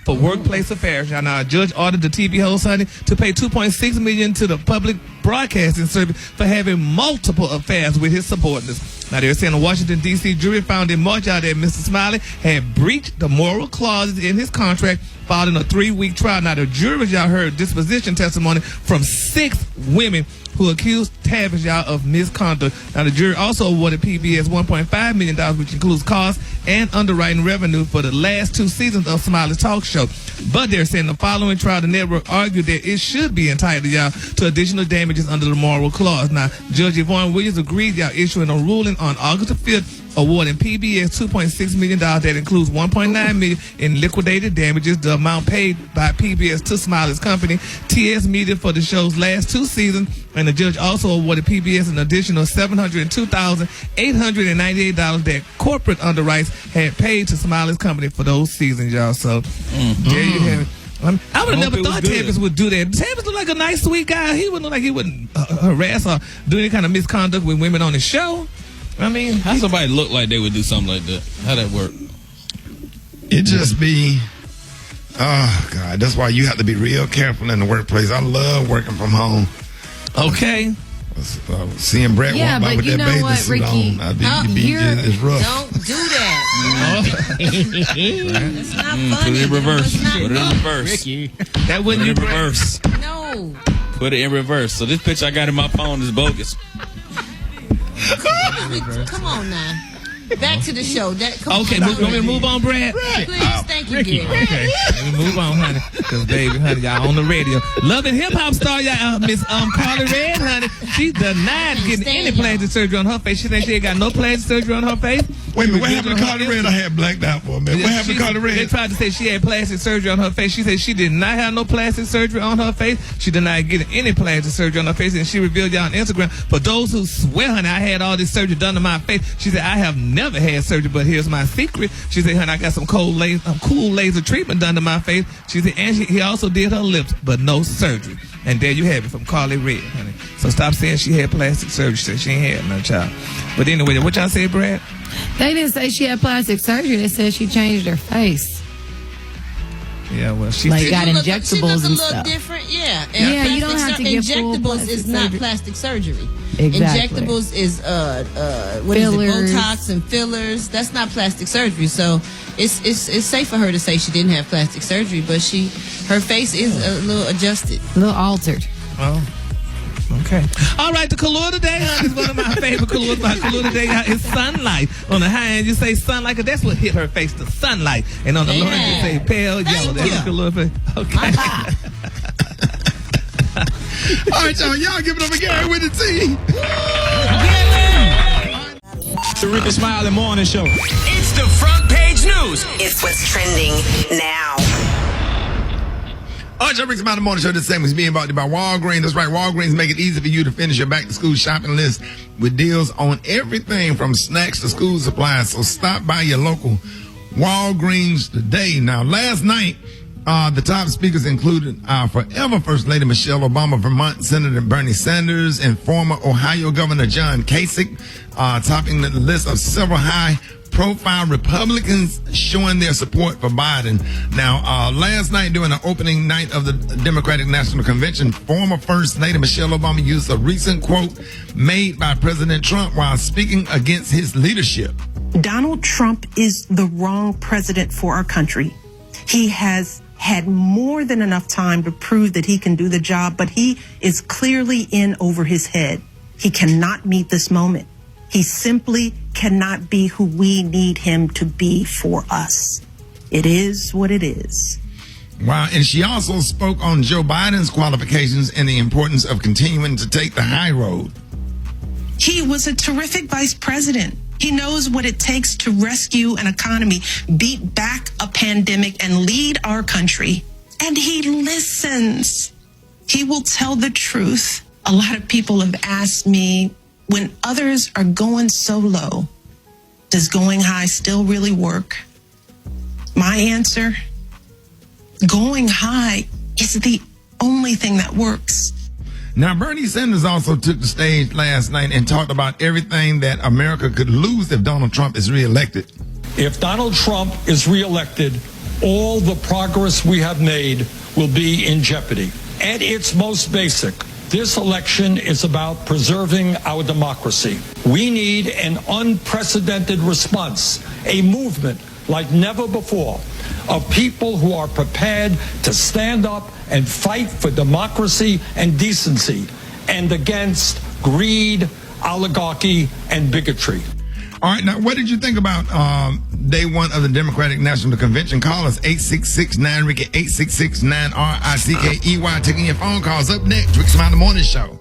for workplace affairs. Y'all, now, a judge ordered the TV host, honey, to pay $2.6 million to the public broadcasting service for having multiple affairs with his subordinates. Now, they're saying a Washington, D.C. jury found in March out that Mr. Smiley had breached the moral clauses in his contract following a 3-week trial. Now, the jury, y'all, heard disposition testimony from 6 women who accused Tavis, y'all, of misconduct. Now, the jury also awarded PBS $1.5 million, which includes costs and underwriting revenue for the last 2 seasons of Smiley's talk show. But they're saying the following trial, the network argued that it should be entitled, y'all, to additional damages under the moral clause. Now, Judge Yvonne Williams agreed, y'all, issuing a ruling on August the 5th, awarding PBS $2.6 million. That includes $1.9 million in liquidated damages, the amount paid by PBS to Smiley's company, TS Media, for the show's last 2 seasons. And the judge also awarded PBS an additional $702,898 that corporate underwrites had paid to Smiley's company for those seasons, y'all. So there you have it. I would have never thought Tavis would do that. Tavis looked like a nice, sweet guy. He wouldn't look like he wouldn't harass or do any kind of misconduct with women on his show. I mean, how somebody look like they would do something like that? How that work? It just be, oh God, that's why you have to be real careful in the workplace. I love working from home. Okay. Seeing Brett walk by with that bathing suit Ricky? on, it's rough. Don't do that. That's not funny. Put it in reverse. Put it in reverse. Ricky. That wouldn't be be reverse. No. Put it in reverse. So this picture I got in my phone is bogus. Come on now. Back to the show. Okay, want me to move on, Brad? Please, thank you, Ricky. Gary. Okay, let me move on, honey. Because, baby, honey, y'all on the radio. Love and hip hop star, y'all, Miss Carly Red, honey. She denied getting any plastic surgery on her face. She said she ain't got no plastic surgery on her face. Wait a minute, what happened to Carly Red? I had blacked out for a minute. What happened to Carly Red? They tried to say she had plastic surgery on her face. She said she did not have no plastic surgery on her face. She denied getting any plastic surgery on her face, and she revealed y'all on Instagram. For those who swear, honey, I had all this surgery done to my face, she said, I have never had surgery, but here's my secret. She said, honey, I got some cool laser treatment done to my face. She said, and he also did her lips, but no surgery. And there you have it from Carly Red, honey. So stop saying she had plastic surgery. She said she ain't had no child. But anyway, what y'all say, Brad? They didn't say she had plastic surgery. They said she changed her face. Yeah, well, she got she injectables look and a little stuff. different, yeah. Yeah, you don't have to get full injectables plastic is not surgery. plastic surgery. Exactly. Injectables is Fillers. Botox and fillers. That's not plastic surgery. So it's safe for her to say she didn't have plastic surgery, but her face is a little adjusted, a little altered. Oh. Okay. All right, the color today, honey, is one of my favorite colors. My color today is sunlight. On the high end, you say sunlight, because that's what hit her face, the sunlight. And on the low end, you say pale yellow. That's the color of it. Okay. All right, y'all give it up again with the T. The Rickey Smiley Morning Show. It's the front page news. It's what's trending now. All right, Rickey Smiley Morning Show. This segment is being brought to you by Walgreens. That's right, Walgreens make it easy for you to finish your back-to-school shopping list with deals on everything from snacks to school supplies. So stop by your local Walgreens today. Now, last night, the top speakers included forever First Lady Michelle Obama, Vermont Senator Bernie Sanders, and former Ohio Governor John Kasich, topping the list of several high-profile Republicans showing their support for Biden. Now, last night during the opening night of the Democratic National Convention, former First Lady Michelle Obama used a recent quote made by President Trump while speaking against his leadership. Donald Trump is the wrong president for our country. He has had more than enough time to prove that he can do the job, but he is clearly in over his head. He cannot meet this moment. He simply cannot be who we need him to be for us. It is what it is. Wow, and she also spoke on Joe Biden's qualifications and the importance of continuing to take the high road. He was a terrific vice president. He knows what it takes to rescue an economy, beat back a pandemic, and lead our country. And he listens. He will tell the truth. A lot of people have asked me, when others are going so low, does going high still really work? My answer, going high is the only thing that works. Now, Bernie Sanders also took the stage last night and talked about everything that America could lose if Donald Trump is reelected. If Donald Trump is reelected, all the progress we have made will be in jeopardy. At its most basic, this election is about preserving our democracy. We need an unprecedented response, a movement like never before, of people who are prepared to stand up and fight for democracy and decency and against greed, oligarchy, and bigotry. All right, now what did you think about day one of the Democratic National Convention? Call us 866-9-RICKY, 866-9-RICKEY, taking your phone calls. Up next, Rickey Smiley Morning Show.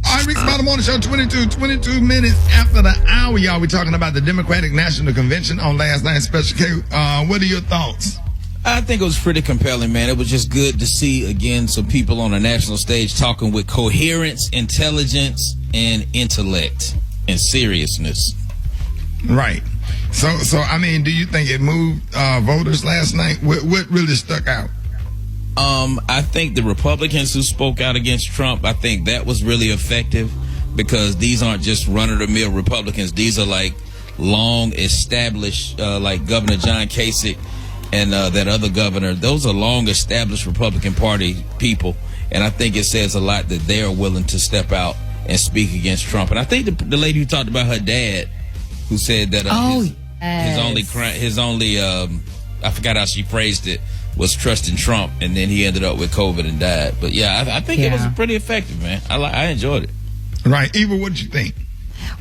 All right, Rickey Smiley Morning Show, 22 minutes after the hour, y'all. We're talking about the Democratic National Convention on last night's Special K. What are your thoughts? I think it was pretty compelling, man. It was just good to see, again, some people on the national stage talking with coherence, intelligence, and intellect and seriousness. Right. So I mean, do you think it moved voters last night? What really stuck out? I think the Republicans who spoke out against Trump, I think that was really effective because these aren't just run-of-the-mill Republicans. These are like long-established, like Governor John Kasich and that other governor. Those are long-established Republican Party people, and I think it says a lot that they are willing to step out and speak against Trump. And I think the lady who talked about her dad, who said that his only I forgot how she phrased it, was trusting Trump, and then he ended up with COVID and died. But yeah, I think it was pretty effective, man. I enjoyed it. Right. Eva, what did you think?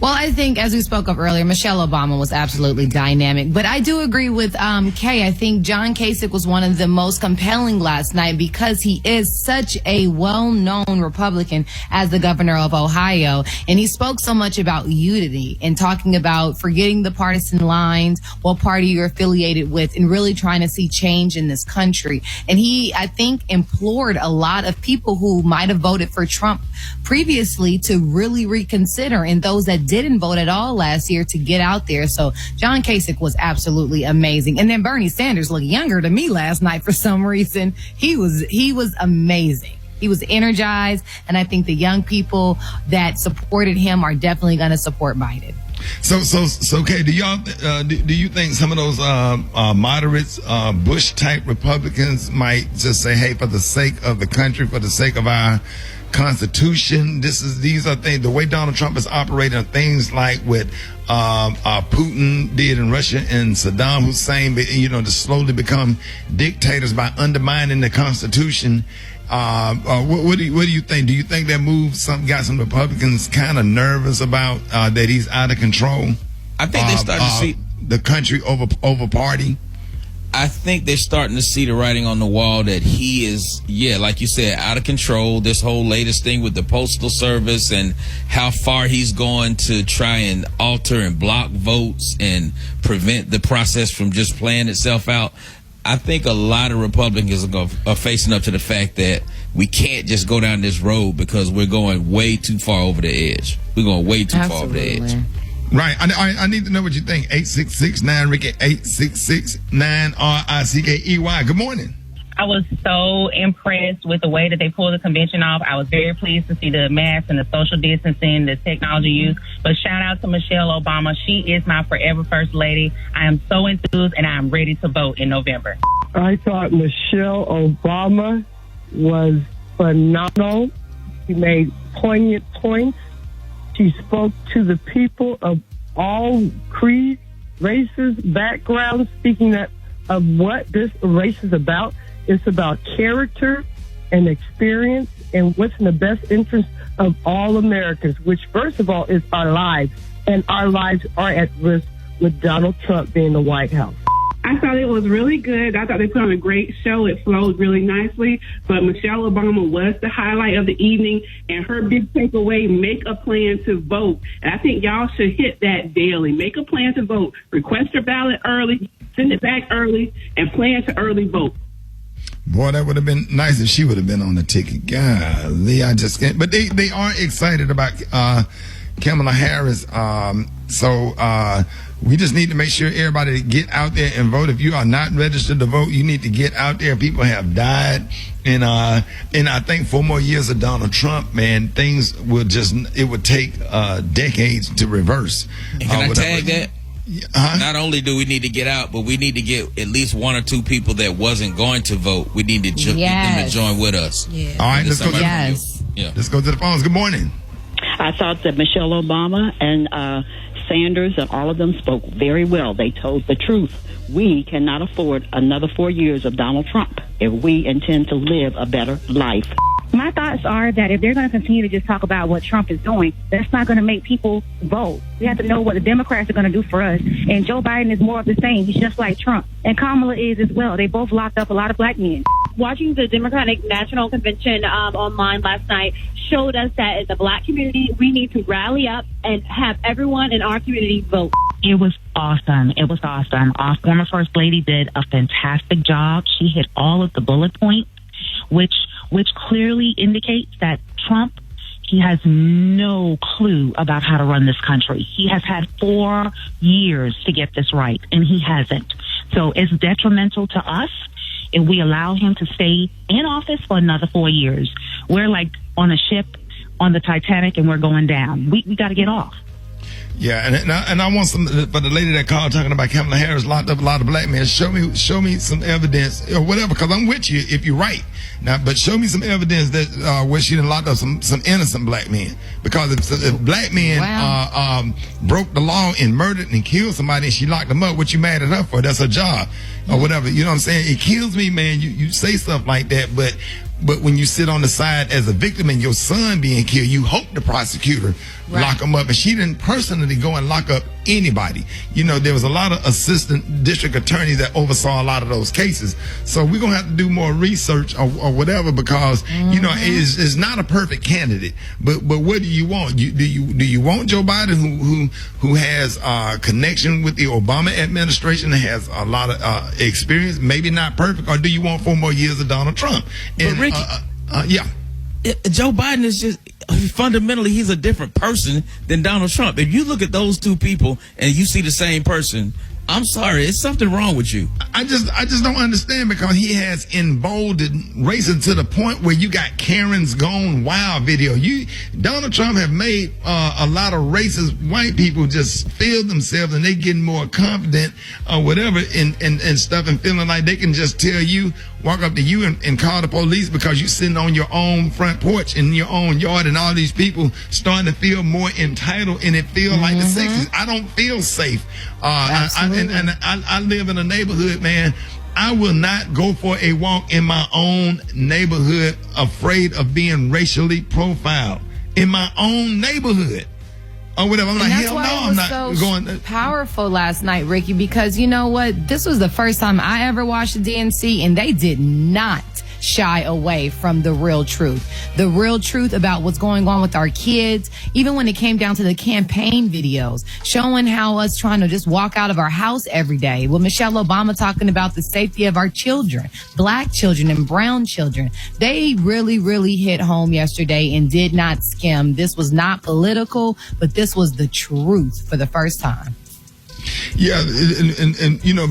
Well, I think, as we spoke of earlier, Michelle Obama was absolutely dynamic. But I do agree with Kay. I think John Kasich was one of the most compelling last night because he is such a well-known Republican as the governor of Ohio. And he spoke so much about unity and talking about forgetting the partisan lines, what party you're affiliated with, and really trying to see change in this country. And he, I think, implored a lot of people who might have voted for Trump previously to really reconsider, and those that didn't vote at all last year to get out there. So John Kasich was absolutely amazing. And then Bernie Sanders looked younger to me last night for some reason. He was amazing. He was energized, and I think the young people that supported him are definitely going to support Biden. So, okay, do you think some of those moderates, Bush type Republicans might just say, hey, for the sake of the country, for the sake of our Constitution, these are things, the way Donald Trump is operating, things like what Putin did in Russia and Saddam Hussein, to slowly become dictators by undermining the Constitution. What do you think? Do you think that move got some Republicans kind of nervous about that he's out of control? I think they started to see the country over party. I think they're starting to see the writing on the wall that he is, like you said, out of control. This whole latest thing with the Postal Service and how far he's going to try and alter and block votes and prevent the process from just playing itself out. I think a lot of Republicans are facing up to the fact that we can't just go down this road because we're going way too far over the edge. We're going way too far over the edge. Right. I need to know what you think. 866-9-RICKY, 866-9-RICKEY. Good morning. I was so impressed with the way that they pulled the convention off. I was very pleased to see the masks and the social distancing, the technology used. But shout out to Michelle Obama. She is my forever first lady. I am so enthused, and I am ready to vote in November. I thought Michelle Obama was phenomenal. She made poignant points. She spoke to the people of all creeds, races, backgrounds, speaking of what this race is about. It's about character and experience and what's in the best interest of all Americans, which, first of all, is our lives. And our lives are at risk with Donald Trump being in the White House. I thought it was really good. I thought they put on a great show. It flowed really nicely. But Michelle Obama was the highlight of the evening, and her big takeaway, make a plan to vote. And I think y'all should hit that daily. Make a plan to vote. Request your ballot early, send it back early, and plan to early vote. Boy, that would have been nice if she would have been on the ticket. Golly, I just can't. But they are excited about Kamala Harris. So we just need to make sure everybody get out there and vote. If you are not registered to vote, you need to get out there. People have died. And I think 4 more years of Donald Trump, man, things will it would take decades to reverse. And can I tag that? Not only do we need to get out, but we need to get at least 1 or 2 people that wasn't going to vote. We need to get them to join with us. Yeah. All right, let's go. Let's go to the phones. Good morning. I thought that Michelle Obama and Sanders and all of them spoke very well. They told the truth. We cannot afford another 4 years of Donald Trump if we intend to live a better life. My thoughts are that if they're going to continue to just talk about what Trump is doing, that's not going to make people vote. We have to know what the Democrats are going to do for us. And Joe Biden is more of the same. He's just like Trump. And Kamala is as well. They both locked up a lot of black men. Watching the Democratic National Convention online last night showed us that as a black community, we need to rally up and have everyone in our community vote. It was awesome. It was awesome. Our former First Lady did a fantastic job. She hit all of the bullet points, which clearly indicates that Trump, he has no clue about how to run this country. He has had 4 years to get this right, and he hasn't. So it's detrimental to us if we allow him to stay in office for another 4 years. We're like on a ship on the Titanic, and we're going down. We got to get off. Yeah, and I want some for the lady that called talking about Kamala Harris locked up a lot of black men. Show me some evidence or whatever, because I'm with you if you're right. Now, but show me some evidence that where she done locked up some innocent black men. Because if black men broke the law and murdered and killed somebody and she locked them up, what you mad at her for? That's her job or whatever. You know what I'm saying? It kills me, man. You say stuff like that, but when you sit on the side as a victim and your son being killed, you hope the prosecutor lock him up. And she didn't personally go and lock up anybody. You know, there was a lot of assistant district attorneys that oversaw a lot of those cases. So we're going to have to do more research or whatever, because, you know, it's not a perfect candidate. But what do you want? Do you want Joe Biden who has connection with the Obama administration and has a lot of experience, maybe not perfect, or do you want 4 more years of Donald Trump? And, Ricky, Joe Biden is just fundamentally, he's a different person than Donald Trump. If you look at those 2 people and you see the same person, I'm sorry, it's something wrong with you. I just don't understand, because he has emboldened racing to the point where you got Karen's Gone Wild video. Donald Trump have made a lot of racist white people just feel themselves, and they getting more confident or whatever and stuff, and feeling like they can just tell you, walk up to you and call the police because you're sitting on your own front porch in your own yard, and all these people starting to feel more entitled, and it feel like the 60s. I don't feel safe. I live in a neighborhood, man. I will not go for a walk in my own neighborhood afraid of being racially profiled in my own neighborhood or whatever. I'm like, hell no, I'm not going. Powerful last night, Ricky, because you know what? This was the first time I ever watched the DNC, and they did not shy away from the real truth. The real truth about what's going on with our kids, even when it came down to the campaign videos, showing how us trying to just walk out of our house every day. With Michelle Obama talking about the safety of our children, black children and brown children. They really, really hit home yesterday and did not skim. This was not political, but this was the truth for the first time. Yeah, and you know,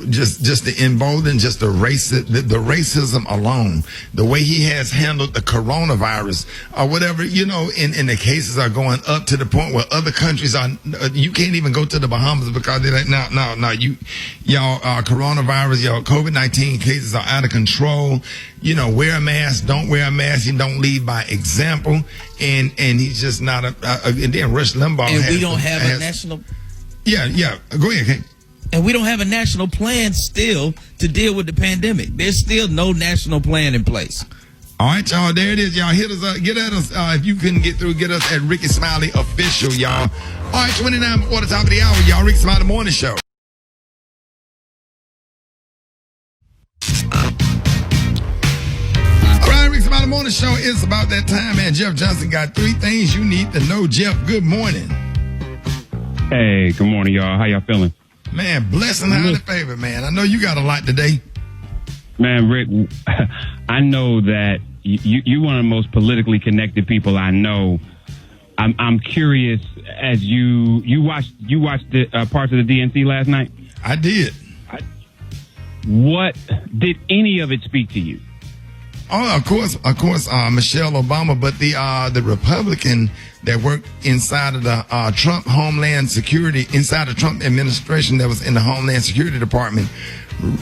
just the embolden, just the racism alone, the way he has handled the coronavirus or whatever, you know, and the cases are going up to the point where other countries are, you can't even go to the Bahamas because they're like, no, y'all coronavirus, y'all COVID-19 cases are out of control. You know, wear a mask, don't wear a mask, and don't lead by example. And he's just not and then Rush Limbaugh. And we don't have a national. Yeah. Go ahead, Kate. And we don't have a national plan still to deal with the pandemic. There's still no national plan in place. All right, y'all. There it is, y'all. Hit us up. Get at us. If you couldn't get through, get us at Rickey Smiley Official, y'all. All right, 29 before the top of the hour, y'all. Rickey Smiley Morning Show. Smiley Morning Show. It's about that time, man. Jeff Johnson got 3 things you need to know. Jeff, good morning. Hey, good morning, y'all. How y'all feeling? Man, blessing, highly favored, man. I know you got a lot today. Man, Rick, I know that you're one of the most politically connected people I know. I'm curious, as you watched the parts of the DNC last night? I did. What did any of it speak to you? Oh, of course, Michelle Obama, but the Republican that worked inside of the Trump Homeland Security, inside the Trump administration that was in the Homeland Security Department,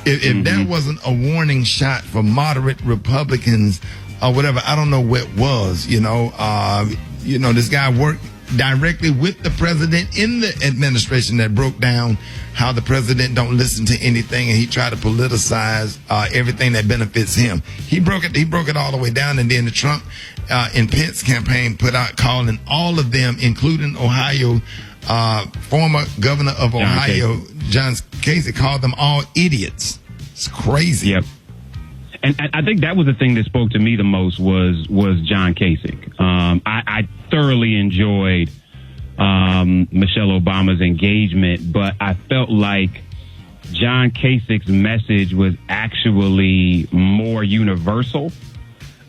if that wasn't a warning shot for moderate Republicans or whatever, I don't know what was. This guy worked directly with the president in the administration that broke down how the president don't listen to anything, and he tried to politicize everything that benefits him. He broke it all the way down, and then the Trump and Pence campaign put out calling all of them, including Ohio, former governor of Ohio, John Casey, called them all idiots. It's crazy. Yep. And I think that was the thing that spoke to me the most was John Kasich. I thoroughly enjoyed Michelle Obama's engagement, but I felt like John Kasich's message was actually more universal.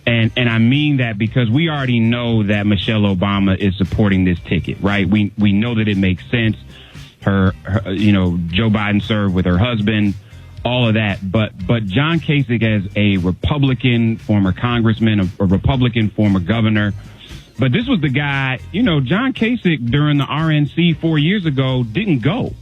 And I mean that because we already know that Michelle Obama is supporting this ticket, right? We know that it makes sense. Her Joe Biden served with her husband, all of that. But John Kasich, as a Republican former congressman, a Republican former governor, but this was the guy, John Kasich during the RNC 4 years ago didn't go.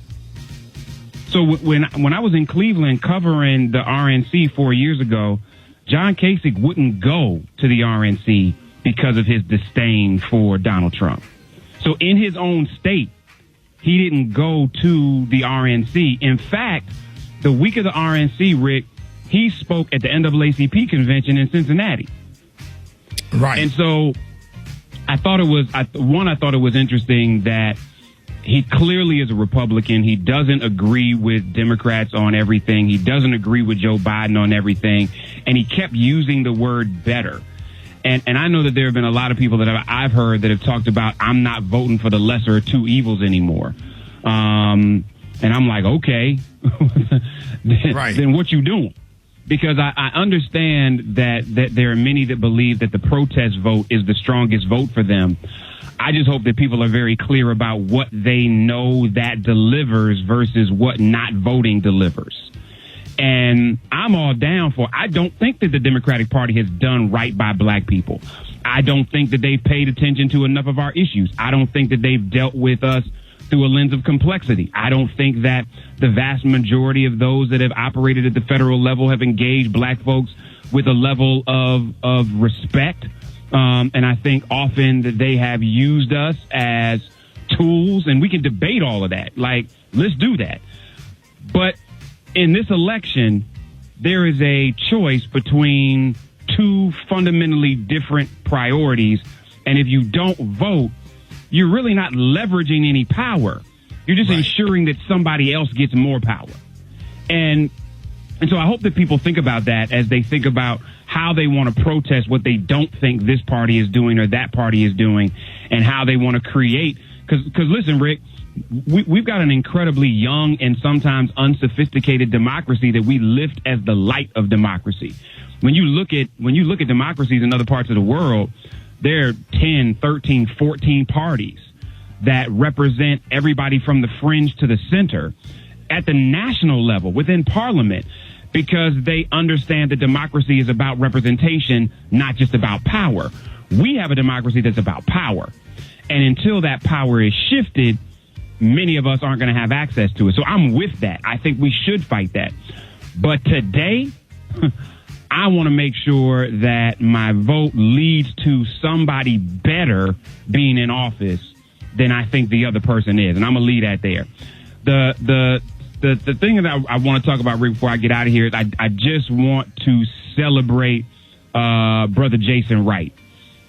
So when I was in Cleveland covering the RNC 4 years ago, John Kasich wouldn't go to the RNC because of his disdain for Donald Trump. So in his own state, he didn't go to the RNC. In fact, the week of the RNC, Rick, he spoke at the NAACP convention in Cincinnati. Right. And so I thought it was interesting that he clearly is a Republican. He doesn't agree with Democrats on everything. He doesn't agree with Joe Biden on everything. And he kept using the word better. And I know that there have been a lot of people that I've heard that have talked about, I'm not voting for the lesser of two evils anymore. And I'm like, okay, then what you doing? Because I understand that there are many that believe that the protest vote is the strongest vote for them. I just hope that people are very clear about what they know that delivers versus what not voting delivers. And I'm all down for, I don't think that the Democratic Party has done right by black people. I don't think that they've paid attention to enough of our issues. I don't think that they've dealt with us through a lens of complexity. I don't think that the vast majority of those that have operated at the federal level have engaged black folks with a level of respect. And I think often that they have used us as tools, and we can debate all of that. Like, let's do that. But in this election, there is a choice between two fundamentally different priorities. And if you don't vote, you're really not leveraging any power. You're just ensuring that somebody else gets more power. And so I hope that people think about that as they think about how they want to protest what they don't think this party is doing or that party is doing, and how they want to create. Because listen, Rick, we've got an incredibly young and sometimes unsophisticated democracy that we lift as the light of democracy. When you look at democracies in other parts of the world, there are 10, 13, 14 parties that represent everybody from the fringe to the center at the national level within parliament, because they understand that democracy is about representation, not just about power. We have a democracy that's about power. And until that power is shifted, many of us aren't going to have access to it. So I'm with that. I think we should fight that. But today, I want to make sure that my vote leads to somebody better being in office than I think the other person is. And I'm going to leave that there. The thing that I want to talk about, Rick, before I get out of here is I just want to celebrate Brother Jason Wright.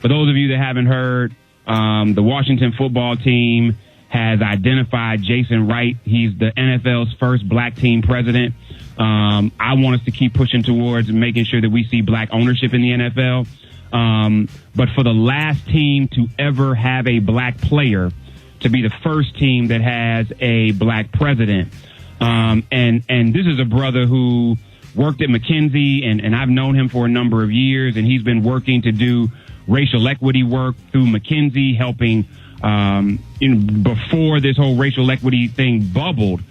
For those of you that haven't heard, the Washington football team has identified Jason Wright. He's the NFL's first black team president. I want us to keep pushing towards making sure that we see black ownership in the NFL. But for the last team to ever have a black player, to be the first team that has a black president, and this is a brother who worked at McKinsey, and I've known him for a number of years, and he's been working to do racial equity work through McKinsey, helping before this whole racial equity thing bubbled,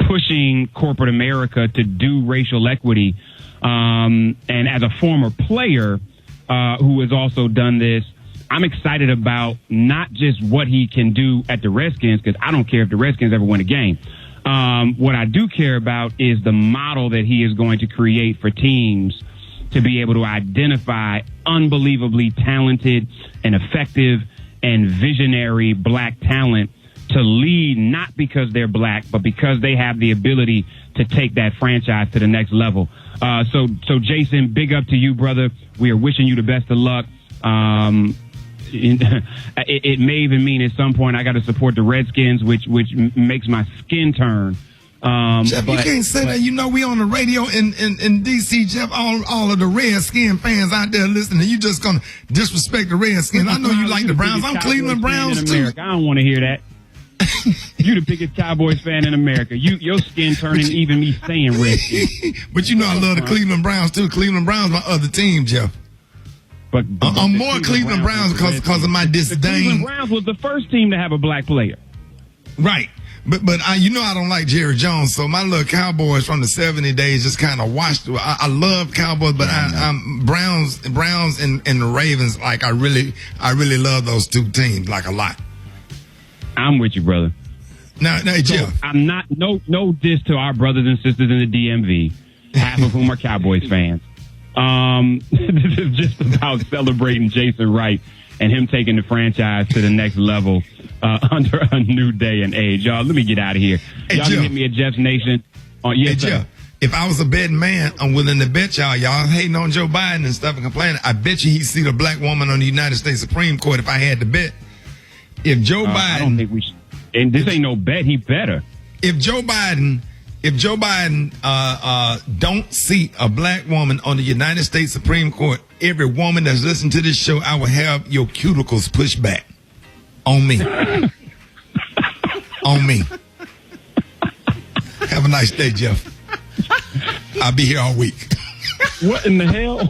pushing corporate America to do racial equity. And as a former player who has also done this, I'm excited about not just what he can do at the Redskins, because I don't care if the Redskins ever win a game. What I do care about is the model that he is going to create for teams to be able to identify unbelievably talented and effective and visionary black talent to lead, not because they're black, but because they have the ability to take that franchise to the next level. So Jason, big up to you, brother. We are wishing you the best of luck. It may even mean at some point I got to support the Redskins, which makes my skin turn. Jeff, you can't say that. You know we on the radio in D.C., Jeff. All of the Redskin fans out there listening. You just gonna disrespect the Redskins. I know you like the Browns. I'm Cleveland Browns too. I don't want to hear that. You the biggest Cowboys fan in America. Your skin turning even me saying Redskins. But you know I love the Cleveland Browns too. Cleveland Browns my other team, Jeff. But I'm more Cleveland Browns because of my disdain. The Cleveland Browns was the first team to have a black player. Right. But you know I don't like Jerry Jones, so my little Cowboys from the 70 days just kind of washed. I love Cowboys, but I'm Browns and the Ravens. Like I really love those two teams like a lot. I'm with you, brother. No, so Jeff. I'm not no diss to our brothers and sisters in the DMV, half of whom are Cowboys fans. This is just about celebrating Jason Wright and him taking the franchise to the next level under a new day and age. Y'all, let me get out of here. Hey, y'all can hit me at Jeff's Nation. Yes, sir. Jeff, if I was a betting man, I'm willing to bet y'all hating on Joe Biden and stuff and complaining. I bet you he'd see the black woman on the United States Supreme Court if I had to bet. If Joe Biden, I don't think we should. And this ain't no bet. He better. If Joe Biden don't seat a black woman on the United States Supreme Court, every woman that's listening to this show, I will have your cuticles pushed back on me. On me. Have a nice day, Jeff. I'll be here all week. What in the hell?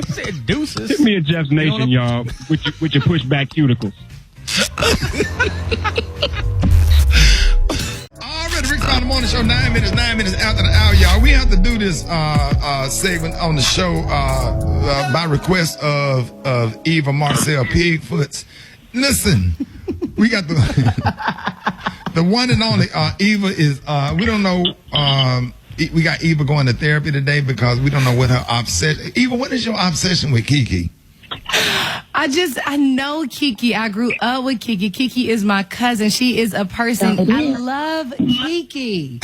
Said deuces. Hit me at Jeff's Nation, y'all, with your pushback cuticles. Already, Rick Smiley Morning Show, 9 minutes after the hour, y'all. We have to do this segment on the show by request of Eva Marcel Pigfoots. Listen, we got the one and only Eva is, we don't know, we got Eva going to therapy today because we don't know what her obsession. Eva, what is your obsession with Kiki? I know Kiki. I grew up with Kiki. Kiki is my cousin. She is a person. I love Kiki.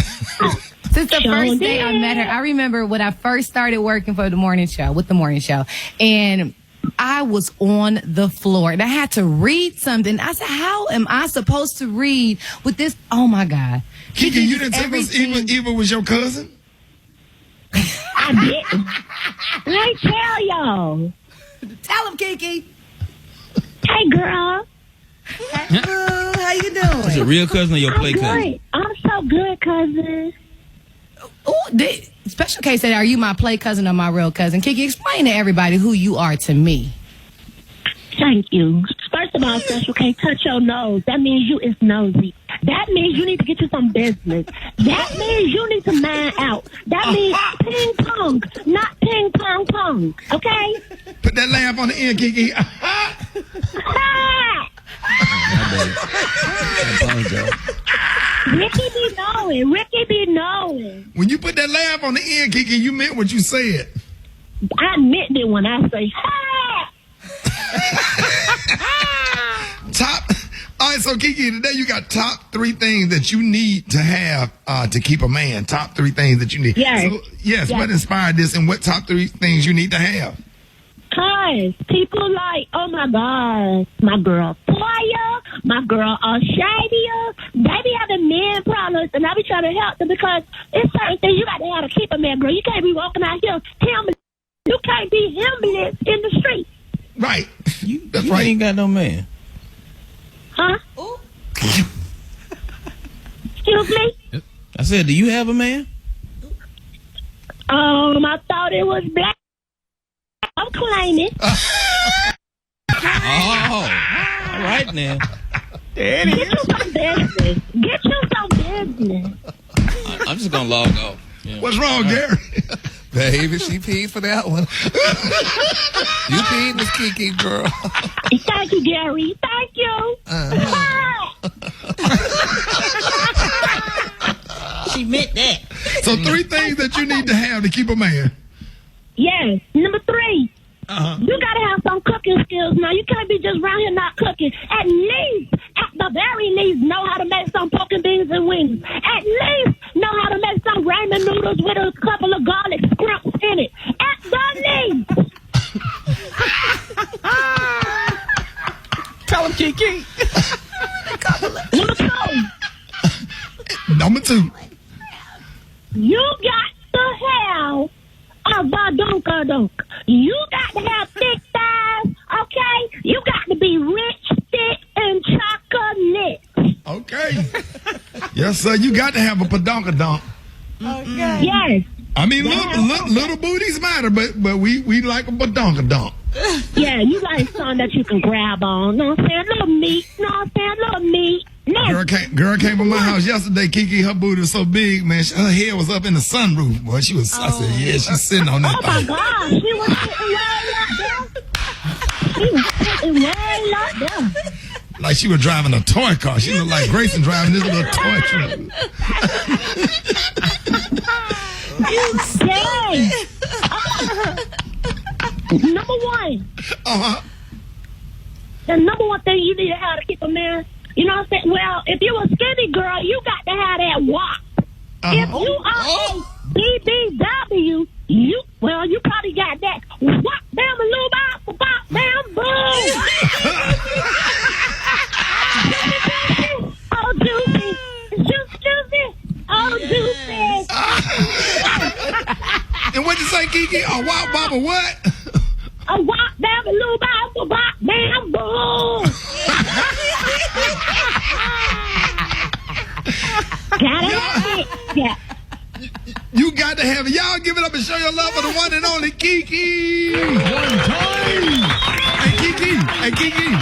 Since the first day I met her, I remember when I first started working for the morning show, and I was on the floor and I had to read something. I said, how am I supposed to read with this? Oh my God. Kiki, you didn't tell us Eva was your cousin? I didn't. Let me tell y'all. Tell him, Kiki. Hey, girl. Hey, boo. How you doing? Is it real cousin or your play cousin? I'm so good, cousin. Special case said, are you my play cousin or my real cousin? Kiki, explain to everybody who you are to me. Thank you. First of all, Special K, touch your nose. That means you is nosy. That means you need to get you some business. That means you need to mind out. That means ping pong, not ping pong pong. Okay? Put that laugh on the end, Kiki. Ricky be knowing. When you put that laugh on the end, Kiki, you meant what you said. I meant it when I say, ha! All right, so Kiki, today you got top 3 things that you need to have to keep a man. Top 3 things that you need. Yes. So, yes. What inspired this and what top 3 things you need to have? Cause people like, oh my God, my girl Toya, my girl Shadia, they be having men problems, and I be trying to help them because it's certain things you got to have to keep a man, girl. You can't be walking out here homeless. You can't be homeless in the street. Right. That's right. Ain't got no man. Huh? Excuse me? I said, do you have a man? I thought it was black. I'm claiming. Oh, all right now. There it is. Get you some business. Get you some business. I'm just gonna log off. Yeah. What's wrong, Gary? Baby, she peed for that one. You peed, Miss Kiki, girl. Thank you, Gary. Thank you. She meant that. So 3 things that you need to have to keep a man. Yes. Number 3. You gotta have some cooking skills. Now you can't be just around here not cooking. At the very least, know how to make some pork and beans and wings. At least know how to make some ramen noodles with a couple of garlic scrimps in it. At the least. Tell him, Kiki. Number 2. You got to have a badunkadunk. You got to have thick thighs, okay? You got to be rich, thick, and chocolate. Okay. Yes, sir. You got to have a padonkadonk. Okay. Yes. I mean, little booties matter, but we like a badonkadonk. Yeah, you like something that you can grab on. Know what I'm saying? Little meat. Know what I'm saying? Little meat. Girl came from my house yesterday, Kiki. Her booty was so big, man. Her head was up in the sunroof. Boy, she was. I said, yeah, she's sitting on that. Oh my God, she was sitting way out there. Like she was driving a toy car. She looked like Grayson driving this little toy truck. Number 1. The number 1 thing you need to have to keep a man. You know what I'm saying? Well, if you a skinny girl, you got to have that WAP. If you are a BBW, you probably got that WAP, bam, a little bop, bop, bam, boom. Oh, juicy. Juicy. Oh, juicy. And what you say, Kiki? A WAP, bop, or what? A WAP, bam, a little bop, bop, bam, boom. Yeah. You got to have it. Y'all give it up and show your love for the one and only Kiki. One time. Hey, Kiki.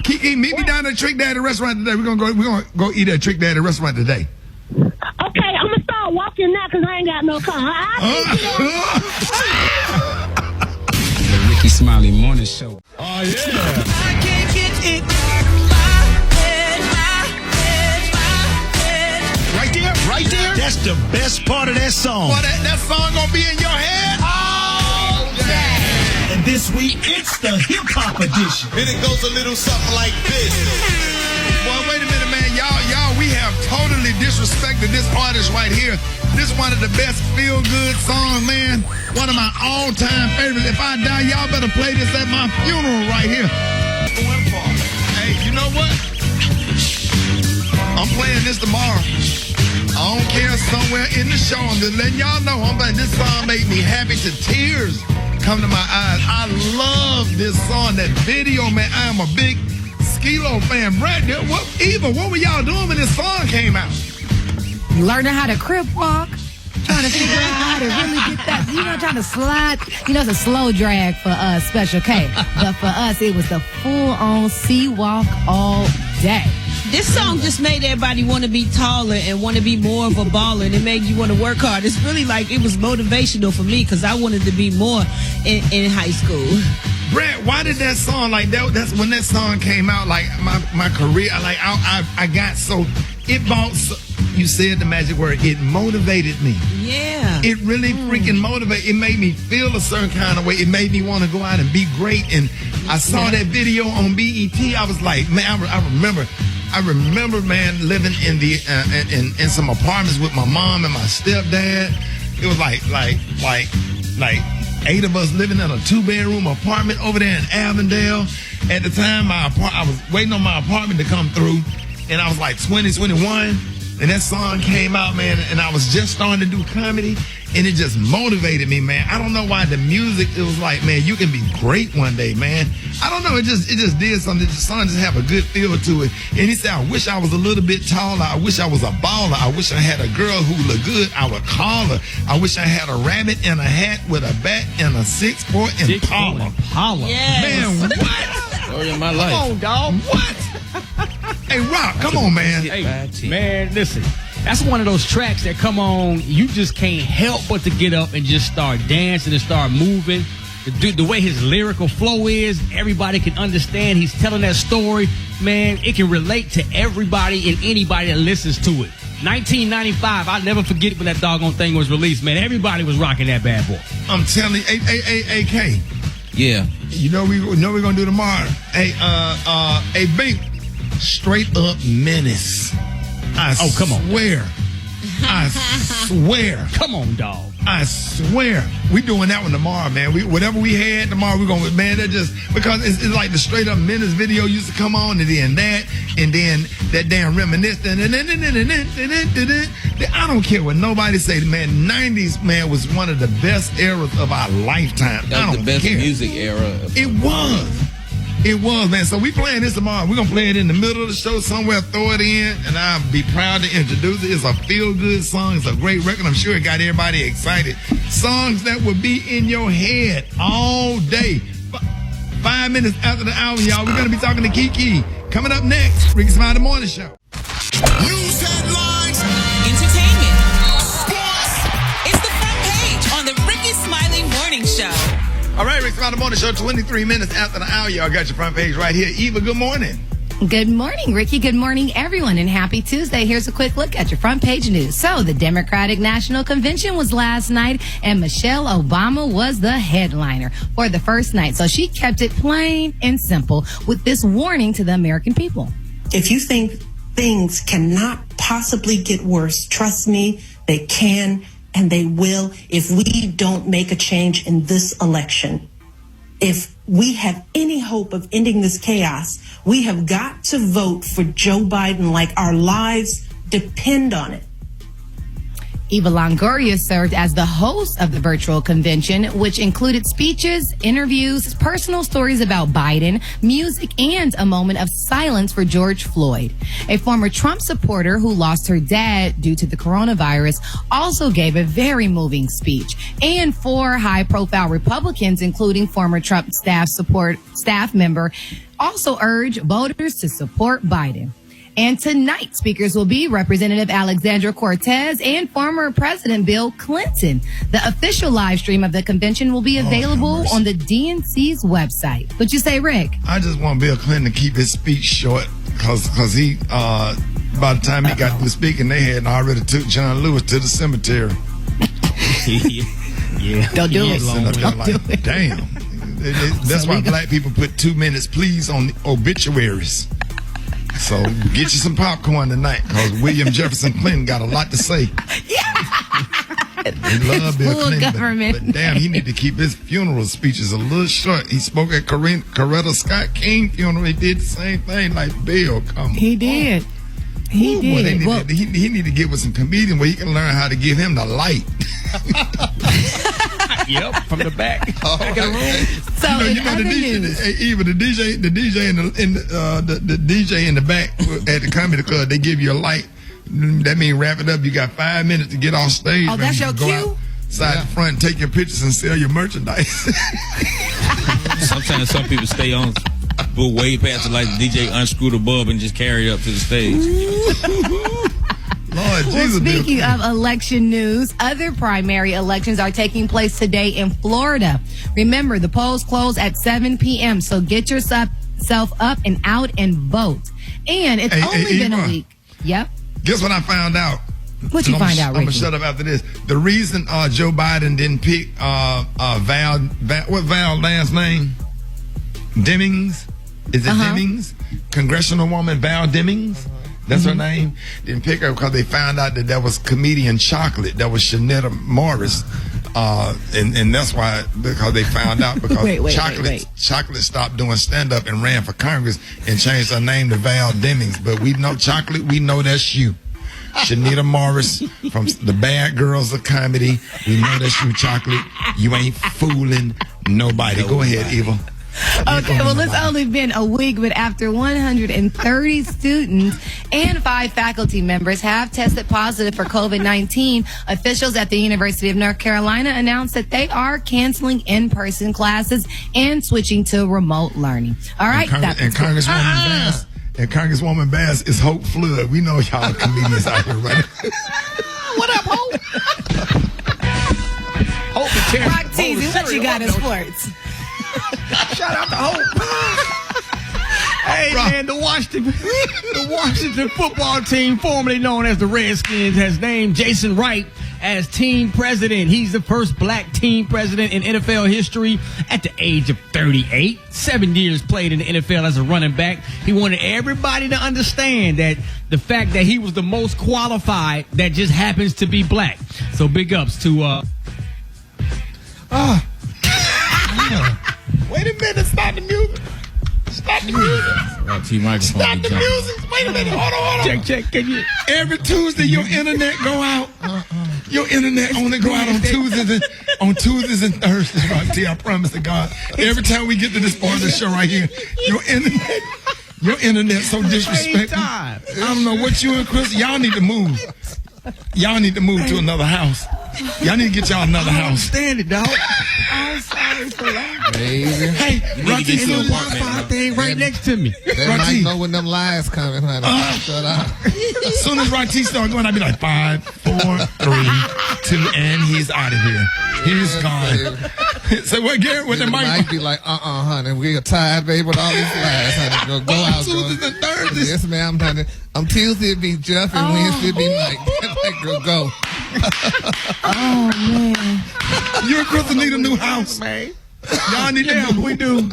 Kiki, meet me down at Trick Daddy restaurant today. We're gonna go eat at Trick Daddy restaurant today. Okay, I'm gonna start walking now because I ain't got no car. The Rickey Smiley Morning Show. Oh, yeah. I can't get it. Right there. That's the best part of that song. Boy, that song gonna be in your head all day. And this week, it's the hip-hop edition. And it goes a little something like this. Boy, wait a minute, man. Y'all, we have totally disrespected this artist right here. This is one of the best feel-good songs, man. One of my all-time favorites. If I die, y'all better play this at my funeral right here. Hey, you know what? I'm playing this tomorrow. I don't care, somewhere in the show. I'm just letting y'all know. This song made me happy to tears come to my eyes. I love this song, that video, man. I am a big Skilo fan. Brad, what were y'all doing when this song came out? Learning how to crip walk. Trying to figure out how to really get that, trying to slide. It's a slow drag for us, Special K. But for us, it was the full-on sea walk all day. This song just made everybody want to be taller and want to be more of a baller, and it made you want to work hard. It's really like it was motivational for me because I wanted to be more in high school. Brad, why did that song, that's when that song came out, like my career, I got so, you said the magic word, it motivated me. Yeah. It really freaking motivated. It made me feel a certain kind of way. It made me want to go out and be great. And I saw that video on BET. I was like, man, I remember, man, living in in some apartments with my mom and my stepdad. It was like 8 of us living in a 2-bedroom apartment over there in Avondale. At the time, I was waiting on my apartment to come through, and I was like 20, 21, and that song came out, man, and I was just starting to do comedy, and it just motivated me, man. I don't know why the music, it was like, man, you can be great one day, man. I don't know, it just did something. The song just have a good feel to it. And he said, I wish I was a little bit taller. I wish I was a baller. I wish I had a girl who looked good. I would call her. I wish I had a rabbit in a hat with a bat and a 6-4 Impala. Yes. Man, what? Story of my life. Come on, dog. What? Hey, Rock, come on, man. Hey, man, listen. That's one of those tracks that come on, you just can't help but to get up and just start dancing and start moving. The way his lyrical flow is, everybody can understand. He's telling that story. Man, it can relate to everybody and anybody that listens to it. 1995, I'll never forget when that doggone thing was released, man. Everybody was rocking that bad boy. I'm telling you, AK. Yeah. You know we're gonna do tomorrow. Hey, Bink, straight up menace. Come on. I swear. Come on, dog. I swear. We doing that one tomorrow, man. Whatever we had tomorrow, we're going to, man, that just, because it's like the straight up menace video used to come on, and then that damn reminisce. I don't care what nobody say, man. 90s, man, was one of the best eras of our lifetime. That was the best music era. It was, man. So we playing this tomorrow. We're going to play it in the middle of the show somewhere, throw it in, and I'll be proud to introduce it. It's a feel-good song. It's a great record. I'm sure it got everybody excited. Songs that will be in your head all day. 5 minutes after the hour, y'all, we're going to be talking to Kiki. Coming up next, Rickey Smiley Morning Show. News headlines. Entertainment. Sports. It's the front page on the Rickey Smiley Morning Show. All right, Rickey Smiley Morning Show, 23 minutes after the hour. Y'all got your front page right here. Eva, good morning. Good morning, Ricky. Good morning, everyone, and happy Tuesday. Here's a quick look at your front page news. So, the Democratic National Convention was last night, and Michelle Obama was the headliner for the first night. So, she kept it plain and simple with this warning to the American people. If you think things cannot possibly get worse, trust me, they can and they will if we don't make a change in this election. If we have any hope of ending this chaos, we have got to vote for Joe Biden like our lives depend on it. Eva Longoria served as the host of the virtual convention, which included speeches, interviews, personal stories about Biden, music, and a moment of silence for George Floyd. A former Trump supporter who lost her dad due to the coronavirus also gave a very moving speech. And 4 high-profile Republicans, including former Trump staff member, also urged voters to support Biden. And tonight, speakers will be Representative Alexandra Cortez and former President Bill Clinton. The official live stream of the convention will be available on the DNC's website. What you say, Rick? I just want Bill Clinton to keep his speech short because he, by the time he got to speaking, they had already took John Lewis to the cemetery. Yeah. Don't do it. Don't do it. Damn. That's why black people put 2 minutes, please, on the obituaries. So get you some popcorn tonight, because William Jefferson Clinton got a lot to say. He loved Bill Clinton, but damn, he need to keep his funeral speeches a little short. He spoke at Coretta Scott King funeral. He did the same thing like Bill. Come on. He did. He did. He need to get with some comedian where he can learn how to give him the light. Yep, from the back. Back of the room. So the DJ in the back at the comedy club, they give you a light. That means wrap it up. You got 5 minutes to get off stage. Oh, that's your cue? Outside the front and take your pictures and sell your merchandise. Sometimes some people stay on, but way past it, like the DJ unscrew the bulb and just carry it up to the stage. Lord Jesus. Speaking of election news, other primary elections are taking place today in Florida. Remember, the polls close at 7 p.m., so get yourself up and out and vote. And it's only been a week. Yep. Guess what I found out? What you find out, Ricky? I'm going to shut up after this. The reason Joe Biden didn't pick Val, what Val last name? Demings? Is it Demings? Congressional woman Val Demings? That's her name. Didn't pick her because they found out that was comedian Chocolate. That was Shanetta Morris. And that's why, because they found out, because Wait. Chocolate stopped doing stand-up and ran for Congress and changed her name to Val Demings. But we know Chocolate, we know that's you. Shanita Morris from the Bad Girls of Comedy. We know that's you, Chocolate. You ain't fooling nobody. Go ahead, Eva. Okay, well, it's only been a week, but after 130 students and 5 faculty members have tested positive for COVID-19, officials at the University of North Carolina announced that they are canceling in-person classes and switching to remote learning. All right, and Congresswoman Bass is Hope Flood. We know y'all comedians out here, right? What up, Hope? Hope and Terry. Rock Teasy, what you got in sports? Shout out to Hope. Hey, man, the Washington football team, formerly known as the Redskins, has named Jason Wright as team president. He's the first black team president in NFL history at the age of 38. 7 years played in the NFL as a running back. He wanted everybody to understand that the fact that he was the most qualified, that just happens to be black. So big ups to Wait a minute, stop the music. Stop the music. Stop the music. Wait a minute. Hold on. Check. Can you? Every Tuesday, your internet go out. Your internet only go out on Tuesdays and Thursdays, right? T, I promise to God. Every time we get to this part of the show right here, your internet so disrespectful. I don't know what you and Chris. Y'all need to move. Y'all need to move to another house. Y'all need to get y'all another house. Stand it, dog. I'm sorry for that. Baby. Hey, Rocky, the Wi-Fi thing right next to me. They might know when them lies coming, honey. Shut up. As soon as Rocky started going, I'd be like 5, 4, 3, 2, and he's out of here. He's gone. So what, Garrett? What the mic be like, honey, we are tired, baby, with all these lies, honey. Go out, Tuesdays and Thursdays. Yes, ma'am, honey. Tuesday it be Jeff and Wednesday it be Mike. That girl go. Oh, man. You and Chris need a new house, man. Y'all need to move. We do.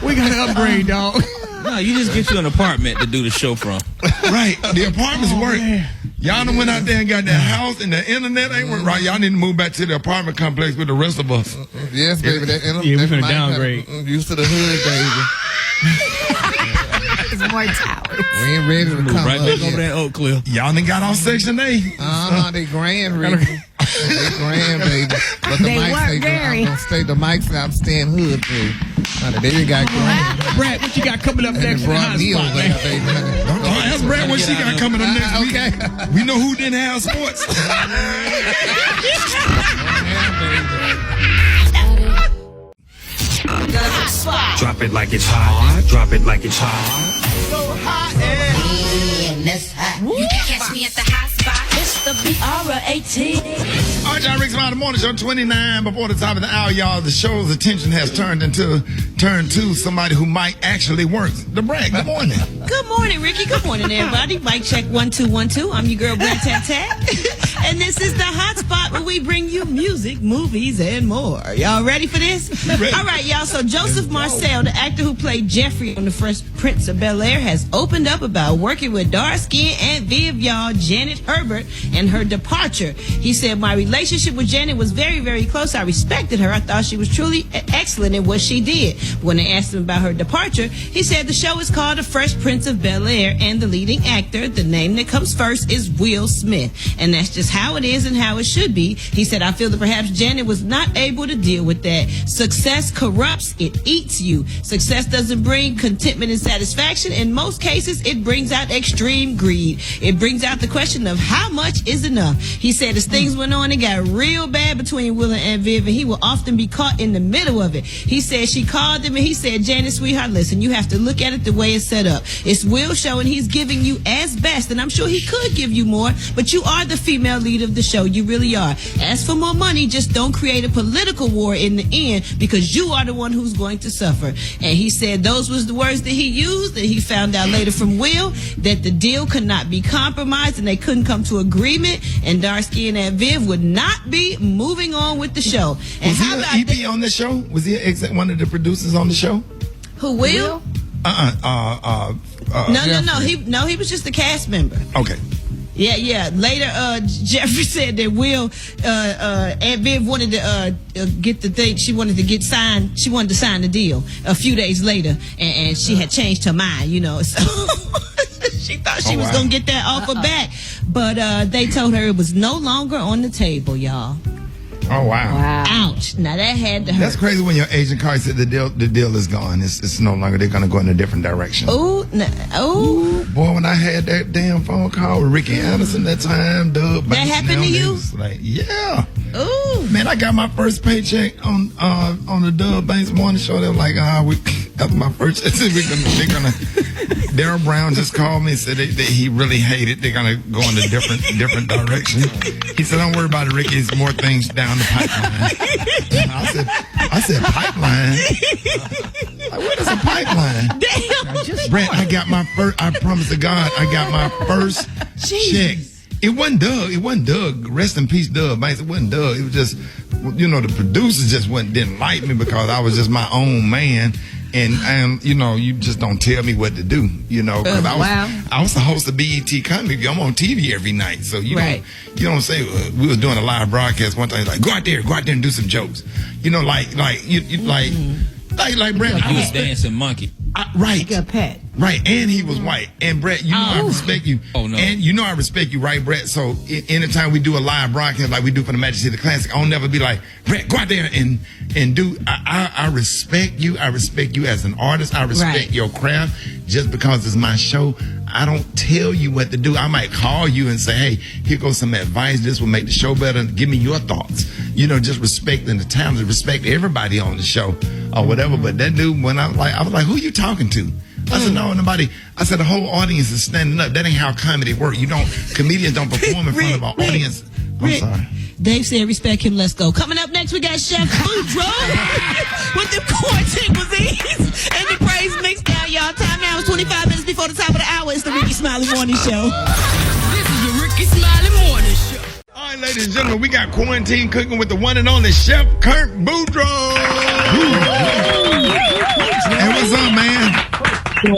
We got to upgrade, dog. No, you just get you an apartment to do the show from. Right. The apartments work. Man. Y'all done went out there and got that house and the internet ain't work right. Y'all need to move back to the apartment complex with the rest of us. Yes, baby. We're finna downgrade. Used to the hood, baby. It's more towers. We ain't ready to come right back over that Oak Cliff. Y'all done got off Section 8. They grand, Ricky. They grand, baby. But the mic say, I'm gonna stay. The mic say I'm staying hood, baby. Honey, they didn't got grand. Brad, what you got coming up next? Brought me over there, baby. Don't ask Brad what she got coming up next week. Okay. We know who didn't have sports. Drop it like it's hot. Drop it like it's hot. So hot and that's hot. You can catch me at the hot spot. It's the BR18. All right, y'all, Rickey Smiley Morning Show 29 before the top of the hour, y'all. The show's attention has turned to somebody who might actually work. The Brad, good morning. Good morning, Ricky. Good morning, everybody. Mic check 1 2 1 2. I'm your girl, Brad Tat Tat. And this is the hot spot where we bring you music, movies, and more. Y'all ready for this? All right, y'all. So Joseph Marcel, the actor who played Jeffrey on The Fresh Prince of Bel-Air, has opened up about working with dark-skinned Aunt Viv, y'all, Janet Herbert, and her departure. He said, my relationship with Janet was very, very close. I respected her. I thought she was truly excellent in what she did. When they asked him about her departure, he said the show is called The Fresh Prince of Bel-Air, and the leading actor, the name that comes first, is Will Smith. And that's just how it is and how it should be. He said, I feel that perhaps Janet was not able to deal with that. Success corrupts, it eats you. Success doesn't bring contentment and satisfaction. In most cases, it brings out extreme greed. It brings out the question of how much is enough. He said as things went on, it got real bad between Will and Aunt Viv, and he will often be caught in the middle of it. He said she called him and he said, Janet, sweetheart, listen, you have to look at it the way it's set up. It's Will show and he's giving you as best, and I'm sure he could give you more, but you are the female lead of the show. You really are. As for more money, just don't create a political war in the end, because you are the one who's going to suffer. And he said those was the words that he used, and he found out later from Will that the deal could not be compromised and they couldn't come to agreement, and dark-skinned Aunt Viv would not be moving on with the show. And was he an EP on the show? Was he one of the producers on the show? Who, Will? No. He was just a cast member. Okay. Yeah. Later, Jeffrey said that Aunt Viv wanted to get the thing. She wanted to get signed. She wanted to sign the deal a few days later, and she had changed her mind, So she thought she was going to get that offer back. But they told her it was no longer on the table, y'all. Oh, wow. Ouch. Now that had to hurt. That's crazy when your agent calls said the deal is gone. It's no longer, they're going to go in a different direction. Ooh. Boy, when I had that damn phone call with Ricky Anderson that time, Doug. That happened to you? Like, yeah. Ooh. Man, I got my first paycheck on the Doug Banks morning show. They were like, after my first, they're gonna Daryl Brown just called me and said that he really hated. They're gonna go in a different direction. He said, "Don't worry about it, Ricky. It's more things down the pipeline." I said pipeline. Like, what is a pipeline? Damn. Brett, I got my first. I promise to God, I got my first check. It wasn't Doug. Rest in peace, Doug Banks. It wasn't Doug. It was just, the producers just didn't like me because I was just my own man. And you just don't tell me what to do, because I was the host of BET Comedy. I'm on TV every night, so you don't say we was doing a live broadcast one time. Like go out there and do some jokes, like Brett. He was dancing monkey. Right. Like a pet. Right, and he was white. And Brett, I respect you. Oh, no. And I respect you, right, Brett? So anytime we do a live broadcast like we do for the Magic City Classic, I'll never be like, Brett, go out there and do. I respect you. I respect you as an artist. I respect your craft. Just because it's my show, I don't tell you what to do. I might call you and say, hey, here goes some advice. This will make the show better. Give me your thoughts. Just respecting the talent, respect everybody on the show or whatever. But that dude, when I was like, who you talking to? I said, no, nobody. I said, the whole audience is standing up. That ain't how comedy works. Comedians don't perform in front of our audience. I'm sorry. Dave said, respect him, let's go. Coming up next, we got Chef Boudreaux with the quarantine cuisines and the praise mix down, y'all. Time now is 25 minutes before the top of the hour. It's the Rickey Smiley Morning Show. This is the Rickey Smiley Morning Show. All right, ladies and gentlemen, we got quarantine cooking with the one and only Chef Kurt Boudreaux. Hey, what's up, man? How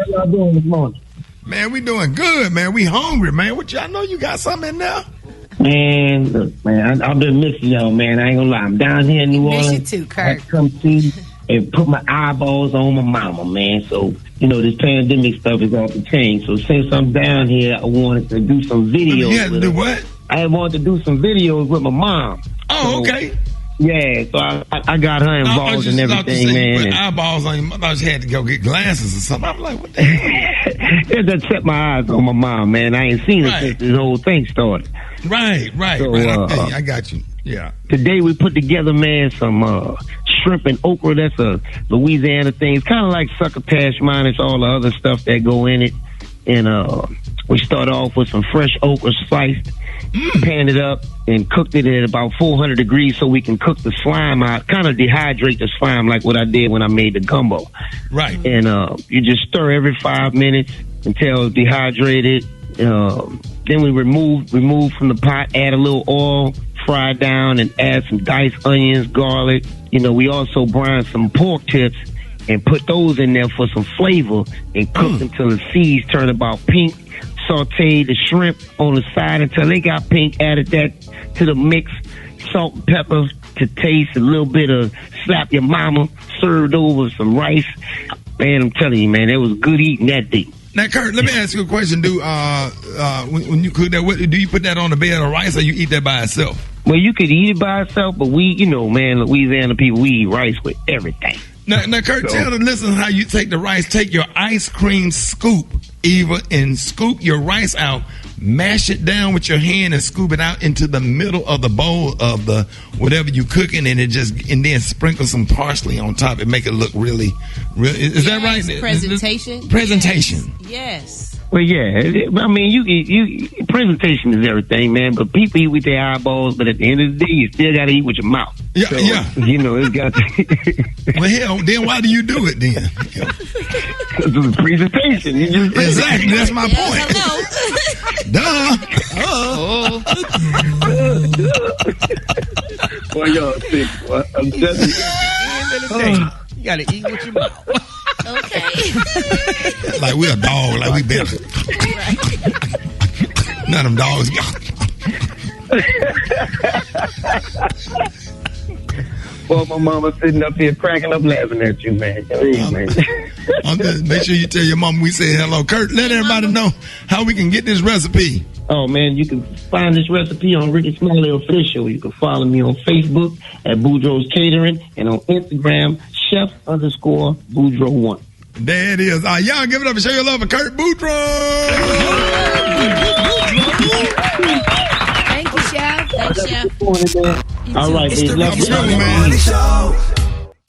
y'all doing this morning? Man, we doing good, man. We hungry, man. I know you got something in there. Man, look, man, I've been missing y'all, man. I ain't gonna lie. I'm down here in New Orleans. Miss you too, Kurt. I come see and put my eyeballs on my mama, man. So, this pandemic stuff is off the chain. So since I'm down here, I wanted to do some videos. You had to do what? I wanted to do some videos with my mom. Oh, okay. Yeah, so I got her involved in everything, man. Put eyeballs on you. I thought you had to go get glasses or something. I'm like, what the hell? It just set my eyes on my mom, man. I ain't seen her since this whole thing started. Right. So, I got you. Yeah. Today we put together, man, some shrimp and okra. That's a Louisiana thing. It's kind of like succotash minus all the other stuff that go in it. And we started off with some fresh okra sliced, panned it up, and cooked it at about 400 degrees so we can cook the slime out, kind of dehydrate the slime like what I did when I made the gumbo. Right. And you just stir every 5 minutes until it's dehydrated. Then we remove from the pot, add a little oil, fry down, and add some diced onions, garlic. We also brine some pork tips and put those in there for some flavor and cook until the seeds turn about pink. Saute the shrimp on the side until they got pink. Added that to the mix. Salt and pepper to taste. A little bit of slap your mama. Served over some rice. Man, I'm telling you, man, it was good eating that day. Now, Kurt, let me ask you a question. When you cook that, do you put that on the bed of rice or you eat that by itself? Well, you could eat it by itself, but we, man, Louisiana people, we eat rice with everything. Now Kurt, tell the listeners how you take the rice. Take your ice cream scoop, Eva, and scoop your rice out. Mash it down with your hand and scoop it out into the middle of the bowl of the whatever you cooking, and then sprinkle some parsley on top. It make it look really. Is that right? Presentation. Presentation. Yes. Well, yeah. I mean, you presentation is everything, man. But people eat with their eyeballs, but at the end of the day, you still got to eat with your mouth. Yeah, so, yeah. It's got to. Well, hell, then why do you do it then? Because of the presentation. Exactly. That's my point. Duh. Boy, y'all sick. I'm telling you. End of the day, you got to eat with your mouth. Okay. Like we a dog. Like we better. None of them dogs. Well, my mama sitting up here cracking up laughing at you, man. Make sure you tell your mama we say hello. Kurt, let everybody know how we can get this recipe. Oh, man, you can find this recipe on Rickey Smiley Official. You can follow me on Facebook at Boudreaux's Catering and on Instagram, chef_Boudreaux1. There it is. Y'all give it up and show your love for Kurt Boudreaux. Thank you, Chef. Thanks, Chef. All right, It's the baby. Rickey Smiley Morning Show.